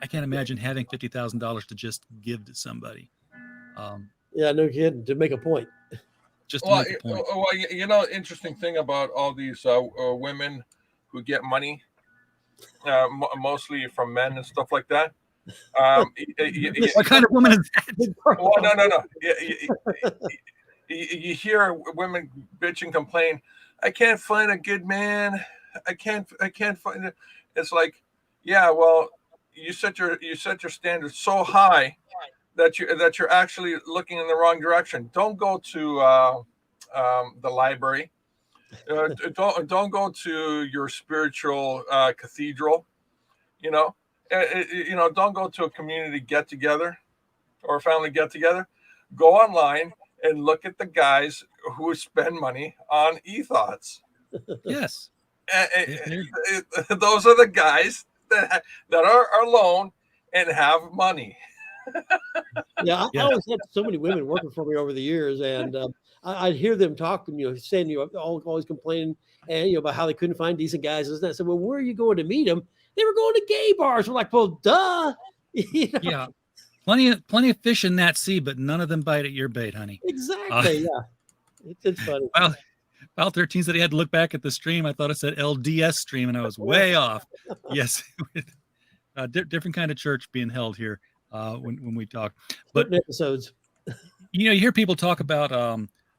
I can't imagine having $50,000 to just give to somebody. Yeah, no kidding. To make a point. Just to make a point. Well, interesting thing about all these women who get money, mostly from men and stuff like that. What kind of woman is that? Well, no. You hear women bitch and complain, I can't find a good man. I can't find it. It's like, yeah, well, you set your standards so high that you're actually looking in the wrong direction. Don't go to the library. Don't go to your spiritual cathedral. You know, don't go to a community get together or a family get together. Go online and look at the guys who spend money on e-thoughts. Yes. Those are the guys that are alone and have money. Yeah, I always had so many women working for me over the years, and I'd hear them talking, saying, always complaining, and about how they couldn't find decent guys. And I said, well, where are you going to meet them? They were going to gay bars. We're like, well, duh. Yeah, plenty of fish in that sea, but none of them bite at your bait, honey. Exactly. Yeah, it's funny. Well, Val 13 said he had to look back at the stream. I thought it said LDS stream, and I was way off. Yes, different kind of church being held here when we talk. But episodes, you hear people talk about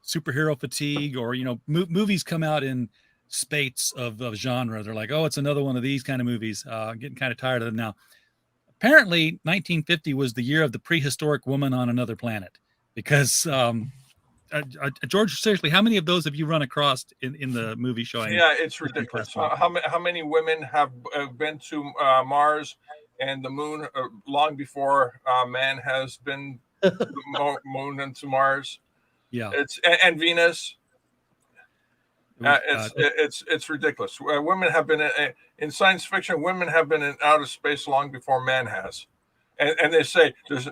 superhero fatigue, or movies come out in spates of genre. They're like, oh, it's another one of these kind of movies. Getting kind of tired of them now. Apparently, 1950 was the year of the prehistoric woman on another planet, because George, seriously, how many of those have you run across in the movie showing? Yeah, it's ridiculous. How many women have been to Mars and the moon long before man has been to the moon and to Mars? Yeah, and Venus. It's ridiculous. Women have been in science fiction. Women have been in outer space long before man has, and they say there's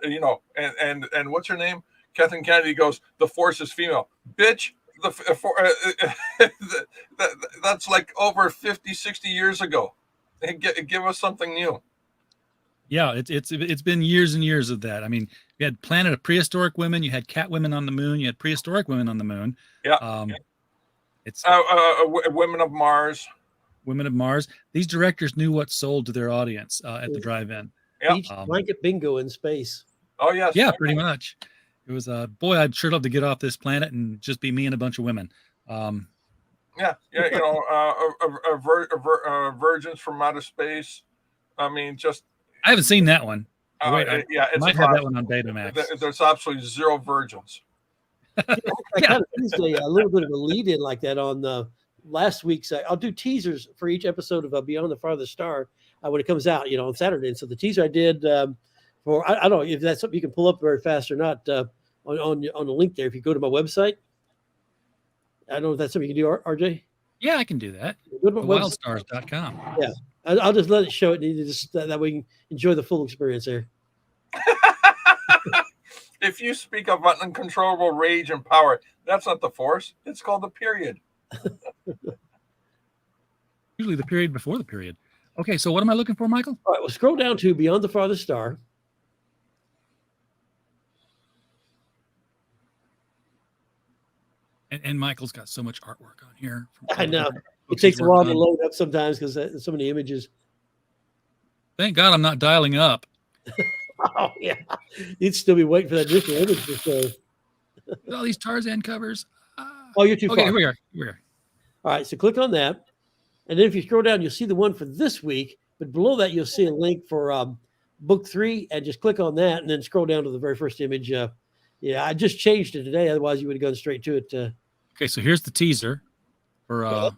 and what's her name? Kathleen Kennedy goes, the Force is female. Bitch, that's like over 50, 60 years ago. Give us something new. Yeah, it's been years and years of that. I mean, you had Planet of Prehistoric Women, you had cat women on the moon, you had prehistoric women on the moon. Yeah. It's Women of Mars. Women of Mars. These directors knew what sold to their audience at the drive-in. Yeah. Beach blanket bingo in space. Oh, yes. Yeah, pretty much. It was boy, I'd sure love to get off this planet and just be me and a bunch of women. Virgins from outer space. I mean, I haven't seen that one. Wait, I might have that one on Betamax. There's absolutely zero virgins. I kind of used a little bit of a lead in like that on last week's. I'll do teasers for each episode of Beyond the Farthest Star when it comes out, on Saturday. And so the teaser I did for I don't know if that's something you can pull up very fast or not on the link there. If you go to my website, I don't know if that's something you can do, RJ. Yeah, I can do that. Wildstars.com. Yeah, I'll just let it show it. Just that we can enjoy the full experience there. If you speak of uncontrollable rage and power, that's not the Force. It's called the period. Usually the period before the period. Okay, so what am I looking for, Michael? All right, well, scroll down to Beyond the Farthest Star. And Michael's got so much artwork on here. I know. It takes a while to load up sometimes because so many images. Thank God I'm not dialing up. Oh, yeah. You'd still be waiting for that additional image to show. All these Tarzan covers. Oh, you're too far. Okay, here we are. All right, so click on that. And then if you scroll down, you'll see the one for this week. But below that, you'll see a link for book 3. And just click on that and then scroll down to the very first image. I just changed it today. Otherwise, you would have gone straight to it. Okay, so here's the teaser for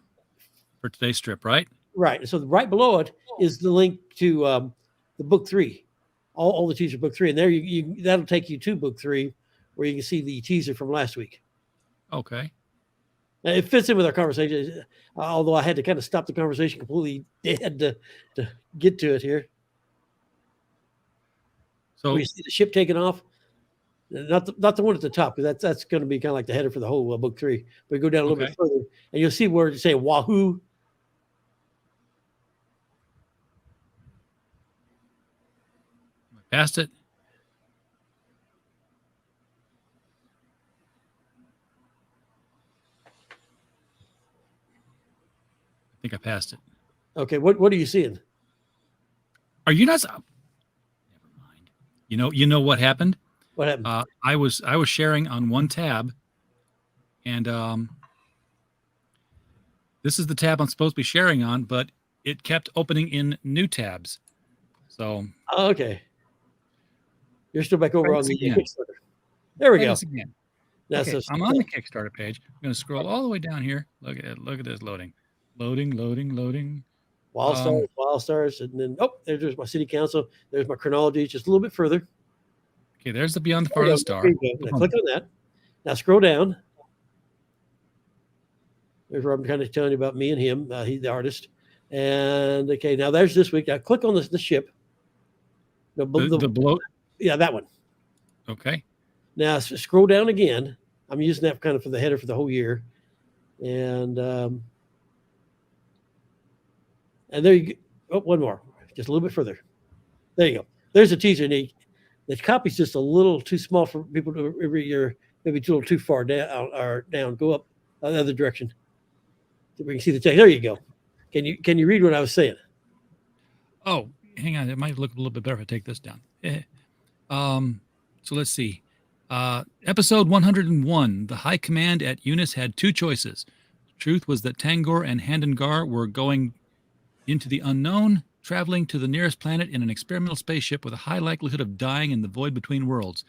today's strip, right? Right. So right below it is the link to the book 3. All the teaser book 3, and there you that'll take you to book 3, where you can see the teaser from last week. Okay. Now, it fits in with our conversation, although I had to kind of stop the conversation completely dead to get to it here. So you see the ship taking off, not the one at the top, because that's going to be kind of like the header for the whole book 3. But go down a little bit further, and you'll see where it say Wahoo. Past it. I think I passed it. Okay, what are you seeing? Are you not? Never mind. You know what happened? What happened? I was sharing on one tab, and this is the tab I'm supposed to be sharing on, but it kept opening in new tabs. So okay. You're still back over on the Kickstarter. There we go. Again. Now, Okay, I'm on the Kickstarter page. I'm going to scroll all the way down here. Look at it. Look at this loading. Loading. Wild Stars, and then there's my city council. There's my chronology, just a little bit further. Okay, there's the Beyond the Farthest Star. Now click on that. Now scroll down. There's where I'm kind of telling you about me and him. He's the artist. And okay, now there's this week. Now click on the ship. The bloat. Yeah, that one. Okay. Now scroll down again. I'm using that kind of for the header for the whole year. And there you go. Oh, one more. Just a little bit further. There you go. There's a teaser. And the copy's just a little too small for people to read. You're maybe a little too far down or down. Go up the other direction. So we can see the text. There you go. Can you read what I was saying? Oh, hang on. It might look a little bit better if I take this down. So let's see. Episode 101. The High Command at Eunice had two choices. The truth was that Tangor and Handengar were going into the unknown, traveling to the nearest planet in an experimental spaceship with a high likelihood of dying in the void between worlds.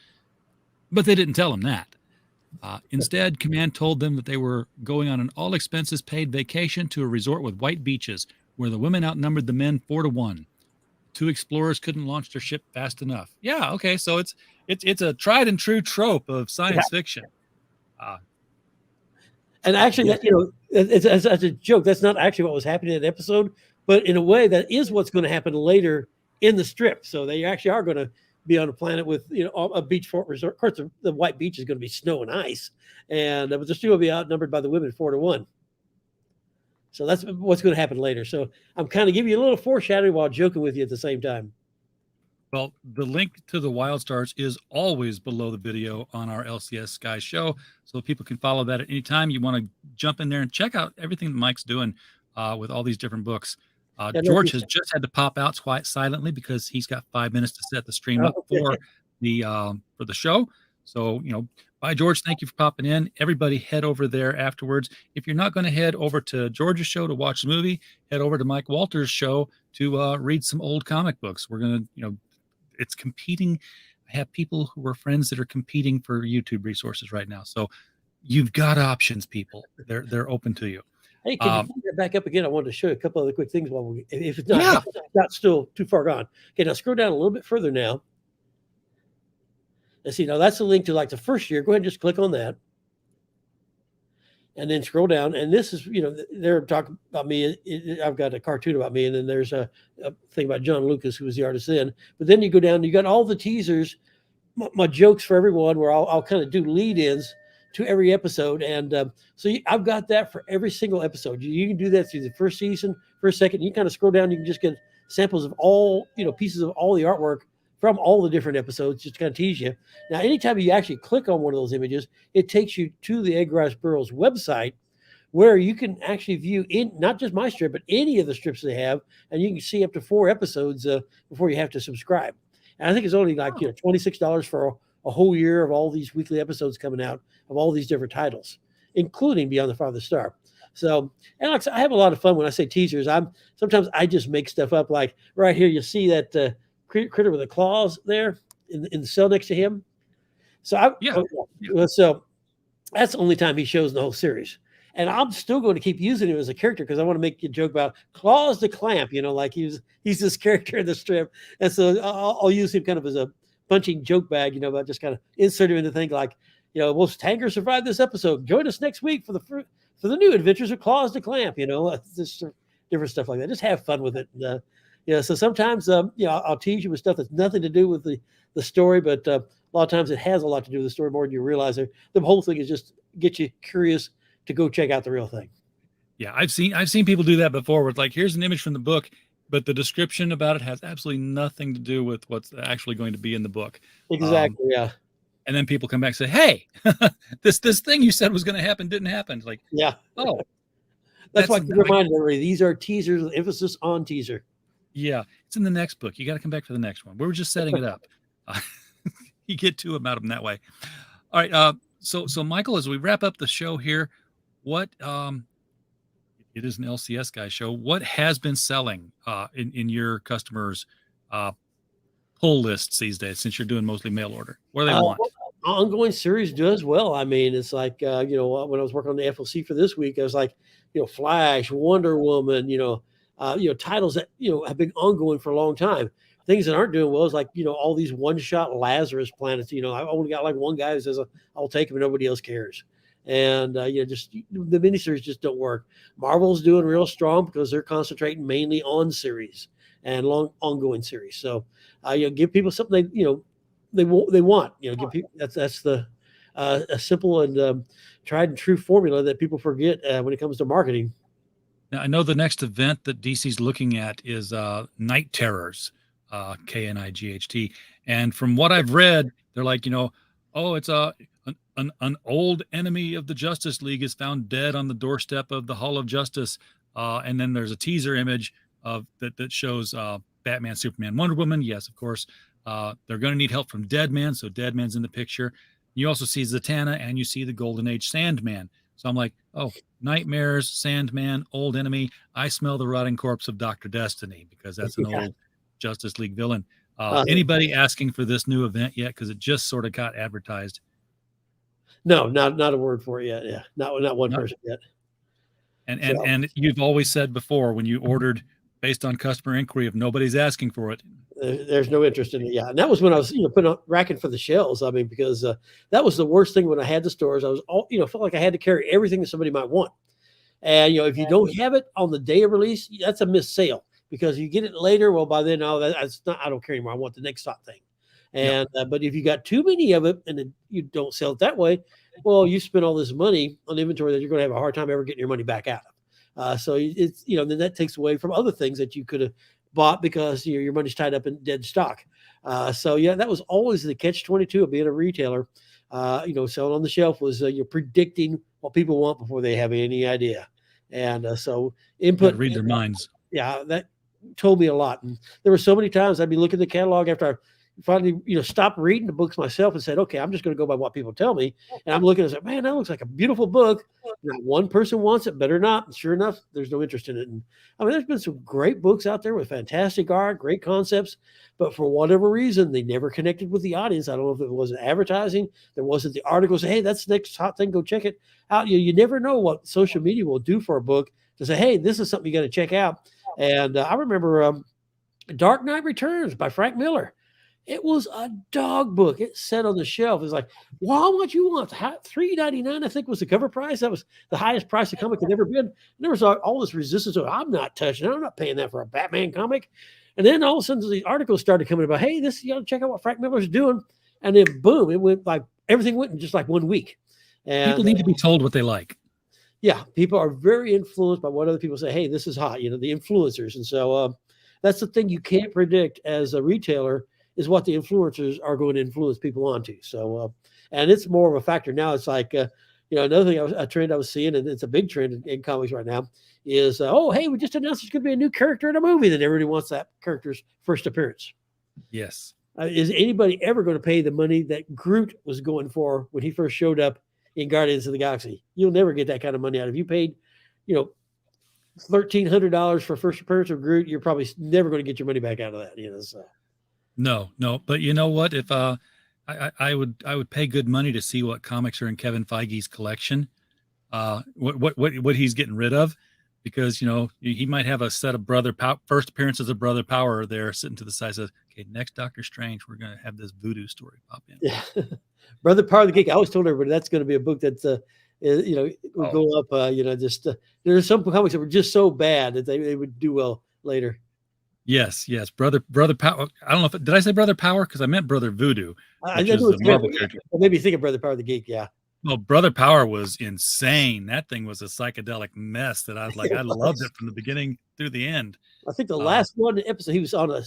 But they didn't tell them that. Instead, Command told them that they were going on an all-expenses-paid vacation to a resort with white beaches, where the women outnumbered the men 4-1. Two explorers couldn't launch their ship fast enough. Yeah, okay, so it's a tried and true trope of science fiction. And actually, that, it's as a joke. That's not actually what was happening in that episode, but in a way, that is what's going to happen later in the strip. So they actually are going to be on a planet with a beachfront resort. Of course, the white beach is going to be snow and ice, but they're still going to be outnumbered by the women 4-1. So that's what's going to happen later. So I'm kind of giving you a little foreshadowing while joking with you at the same time. Well, the link to the Wild Stars is always below the video on our LCS Guys show, so people can follow that at any time. You want to jump in there and check out everything that Mike's doing with all these different books. George has just had to pop out quite silently because he's got 5 minutes to set the stream up for the show. So, bye, George. Thank you for popping in. Everybody head over there afterwards. If you're not going to head over to George's show to watch the movie, head over to Mike Walters' show to read some old comic books. We're going to, it's competing. I have people who are friends that are competing for YouTube resources right now. So you've got options, people. They're open to you. Hey, can you put that back up again? I wanted to show you a couple other quick things while if it's not still too far gone. Okay, now scroll down a little bit further now. And see, now that's a link to like the first year. Go ahead and just click on that. And then scroll down. And this is, they're talking about me. I've got a cartoon about me. And then there's a thing about John Lucas, who was the artist then. But then you go down, you got all the teasers, my jokes for everyone, where I'll kind of do lead-ins to every episode. And I've got that for every single episode. You can do that through the first season, first, second. You kind of scroll down, you can just get samples of all, pieces of all the artwork from all the different episodes, just to kind of tease you. Now, anytime you actually click on one of those images, it takes you to the Egg Rice Burrows website, where you can actually view not just my strip, but any of the strips they have, and you can see up to 4 episodes before you have to subscribe. And I think it's only like $26 for a whole year of all these weekly episodes coming out of all these different titles, including Beyond the Farthest Star. So, and like I have a lot of fun when I say teasers. Sometimes I just make stuff up. Like right here, you see that critter with the claws there in the cell next to him. So so that's the only time he shows in the whole series. And I'm still going to keep using him as a character because I want to make a joke about Claws the Clamp, like he's this character in the strip. And so I'll use him kind of as a punching joke bag, but just kind of insert him into things like, will Tanger survive this episode? Join us next week for the new adventures of Claws the Clamp, just different stuff like that. Just have fun with it. So sometimes, I'll tease you with stuff that's nothing to do with the story, but a lot of times it has a lot to do with the story more than you realize. The whole thing is just get you curious to go check out the real thing. Yeah, I've seen people do that before. Where it's like, here's an image from the book, but the description about it has absolutely nothing to do with what's actually going to be in the book. Exactly. Yeah. And then people come back and say, "Hey, this thing you said was going to happen didn't happen." It's like, yeah. Oh, that's why I reminded everybody these are teasers. Emphasis on teaser. Yeah, it's in the next book. You got to come back for the next one. We were just setting it up. You get two of them that way. All right. So Michael, as we wrap up the show here, what it is an LCS Guys show. What has been selling in your customers' pull lists these days, since you're doing mostly mail order? What do they want? ongoing series does well. I mean, it's like when I was working on the FLC for this week, I was like, Flash, Wonder Woman, titles that have been ongoing for a long time. Things that aren't doing well is like all these one-shot Lazarus planets. I only got like one guy who says I'll take him, and nobody else cares. And just the miniseries just don't work. Marvel's doing real strong because they're concentrating mainly on series and long ongoing series. So give people something they want. Give people that's the a simple and tried and true formula that people forget when it comes to marketing. Now, I know the next event that DC's looking at is Night Terrors, Knight, and from what I've read, they're like, oh, it's an old enemy of the Justice League is found dead on the doorstep of the Hall of Justice, and then there's a teaser image of that shows Batman, Superman, Wonder Woman. Yes, of course, they're going to need help from Deadman, so Deadman's in the picture. You also see Zatanna, and you see the Golden Age Sandman. So I'm like, oh, nightmares, Sandman, old enemy. I smell the rotting corpse of Dr. Destiny because that's an old Justice League villain. Anybody asking for this new event yet? Because it just sort of got advertised. No, not a word for it yet. Yeah, not one person yet. And you've always said before when you ordered based on customer inquiry, if nobody's asking for it, there's no interest in it. Yeah, and that was when I was racking for the shelves. I mean, because that was the worst thing when I had the stores. I was felt like I had to carry everything that somebody might want. And if you don't have it on the day of release, that's a missed sale because you get it later. Well, by then, that's not. I don't care anymore. I want the next hot thing. And but if you got too many of it and you don't sell it that way, well, you spend all this money on inventory that you're going to have a hard time ever getting your money back out of. So it's then that takes away from other things that you could have bought because your money's tied up in dead stock. So that was always the catch-22 of being a retailer. Selling on the shelf was you're predicting what people want before they have any idea. And so input, read their minds. Yeah, that told me a lot. And there were so many times I'd be looking at the catalog after I finally, stopped reading the books myself and said, okay, I'm just going to go by what people tell me. And I'm looking and say, man, that looks like a beautiful book. Not one person wants it, better not. And sure enough, there's no interest in it. And I mean, there's been some great books out there with fantastic art, great concepts, but for whatever reason, they never connected with the audience. I don't know if it wasn't advertising. There wasn't the articles. Hey, that's the next hot thing. Go check it out. You never know what social media will do for a book to say, hey, this is something you got to check out. And I remember Dark Knight Returns by Frank Miller. It was a dog book. It sat on the shelf. It's like, well, how much you want? $3.99, I think, was the cover price. That was the highest price the comic had ever been. And there was all this resistance. I'm not touching it. I'm not paying that for a Batman comic. And then all of a sudden, the articles started coming about, hey, you got to check out what Frank Miller's doing. And then, boom, it went like everything went in just like 1 week. And people need to be told what they like. Yeah, people are very influenced by what other people say. Hey, this is hot. The influencers. And so that's the thing you can't predict as a retailer. Is what the influencers are going to influence people onto. So, and it's more of a factor now. It's like, another thing, a trend I was seeing, and it's a big trend in comics right now, is, hey, we just announced there's going to be a new character in a movie, that everybody wants that character's first appearance. Yes. Is anybody ever going to pay the money that Groot was going for when he first showed up in Guardians of the Galaxy? You'll never get that kind of money out. If you paid, $1,300 for first appearance of Groot, you're probably never going to get your money back out of that. So. No, but you know what? If I would pay good money to see what comics are in Kevin Feige's collection, what he's getting rid of, because he might have a set of first appearances of Brother Power there sitting to the side. Says, okay, next Doctor Strange, we're going to have this voodoo story pop in. Yeah, Brother Power the Geek. I always told everybody that's going to be a book that's would go up. There's some comics that were just so bad that they would do well later. Yes, Brother Power. I don't know did I say Brother Power? Because I meant Brother Voodoo, which is a Marvel character. Maybe think of Brother Power the Geek. Yeah. Well, Brother Power was insane. That thing was a psychedelic mess that I was like, I loved it from the beginning through the end. I think the last one episode, he was on a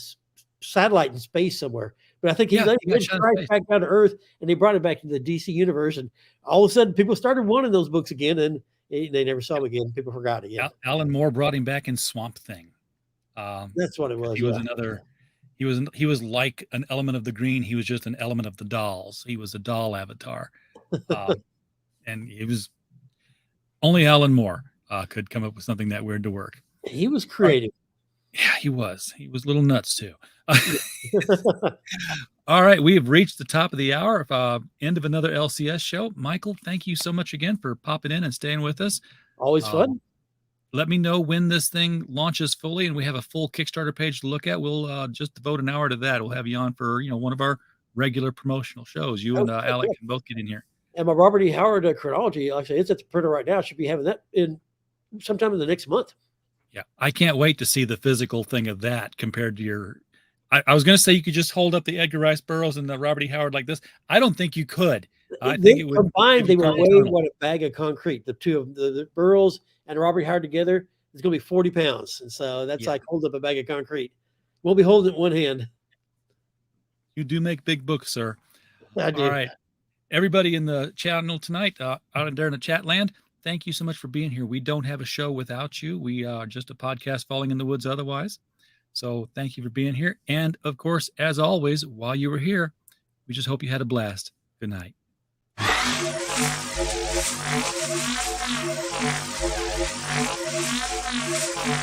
satellite in space somewhere, but I think he went right back down to Earth, and they brought it back to the DC universe, and all of a sudden, people started wanting those books again, and they never saw him again. People forgot it. Alan Moore brought him back in Swamp Thing. That's what it was. He was another. He was like an element of the green. He was just an element of the dolls. He was a doll avatar, and it was only Alan Moore could come up with something that weird to work. He was creative. Yeah, he was. He was a little nuts too. All right, we have reached the top of the hour, end of another LCS show. Michael, thank you so much again for popping in and staying with us. Always fun. Let me know when this thing launches fully and we have a full Kickstarter page to look at. We'll just devote an hour to that. We'll have you on for one of our regular promotional shows. You and Alec can both get in here. And my Robert E. Howard chronology, like I say, it's at the printer right now. Should be having that in sometime in the next month. Yeah, I can't wait to see the physical thing of that compared to your. I was going to say you could just hold up the Edgar Rice Burroughs and the Robert E. Howard like this. I don't think you could. I think it would combined. They would weigh what a bag of concrete. The two of the Burroughs and Robert E. Howard together is going to be 40 pounds, and so that's like hold up a bag of concrete. We'll be holding it in one hand. You do make big books, sir. I do. All right, everybody in the channel tonight, out there in the chat land. Thank you so much for being here. We don't have a show without you. We are just a podcast falling in the woods otherwise. So thank you for being here. And of course, as always, while you were here, we just hope you had a blast. Good night.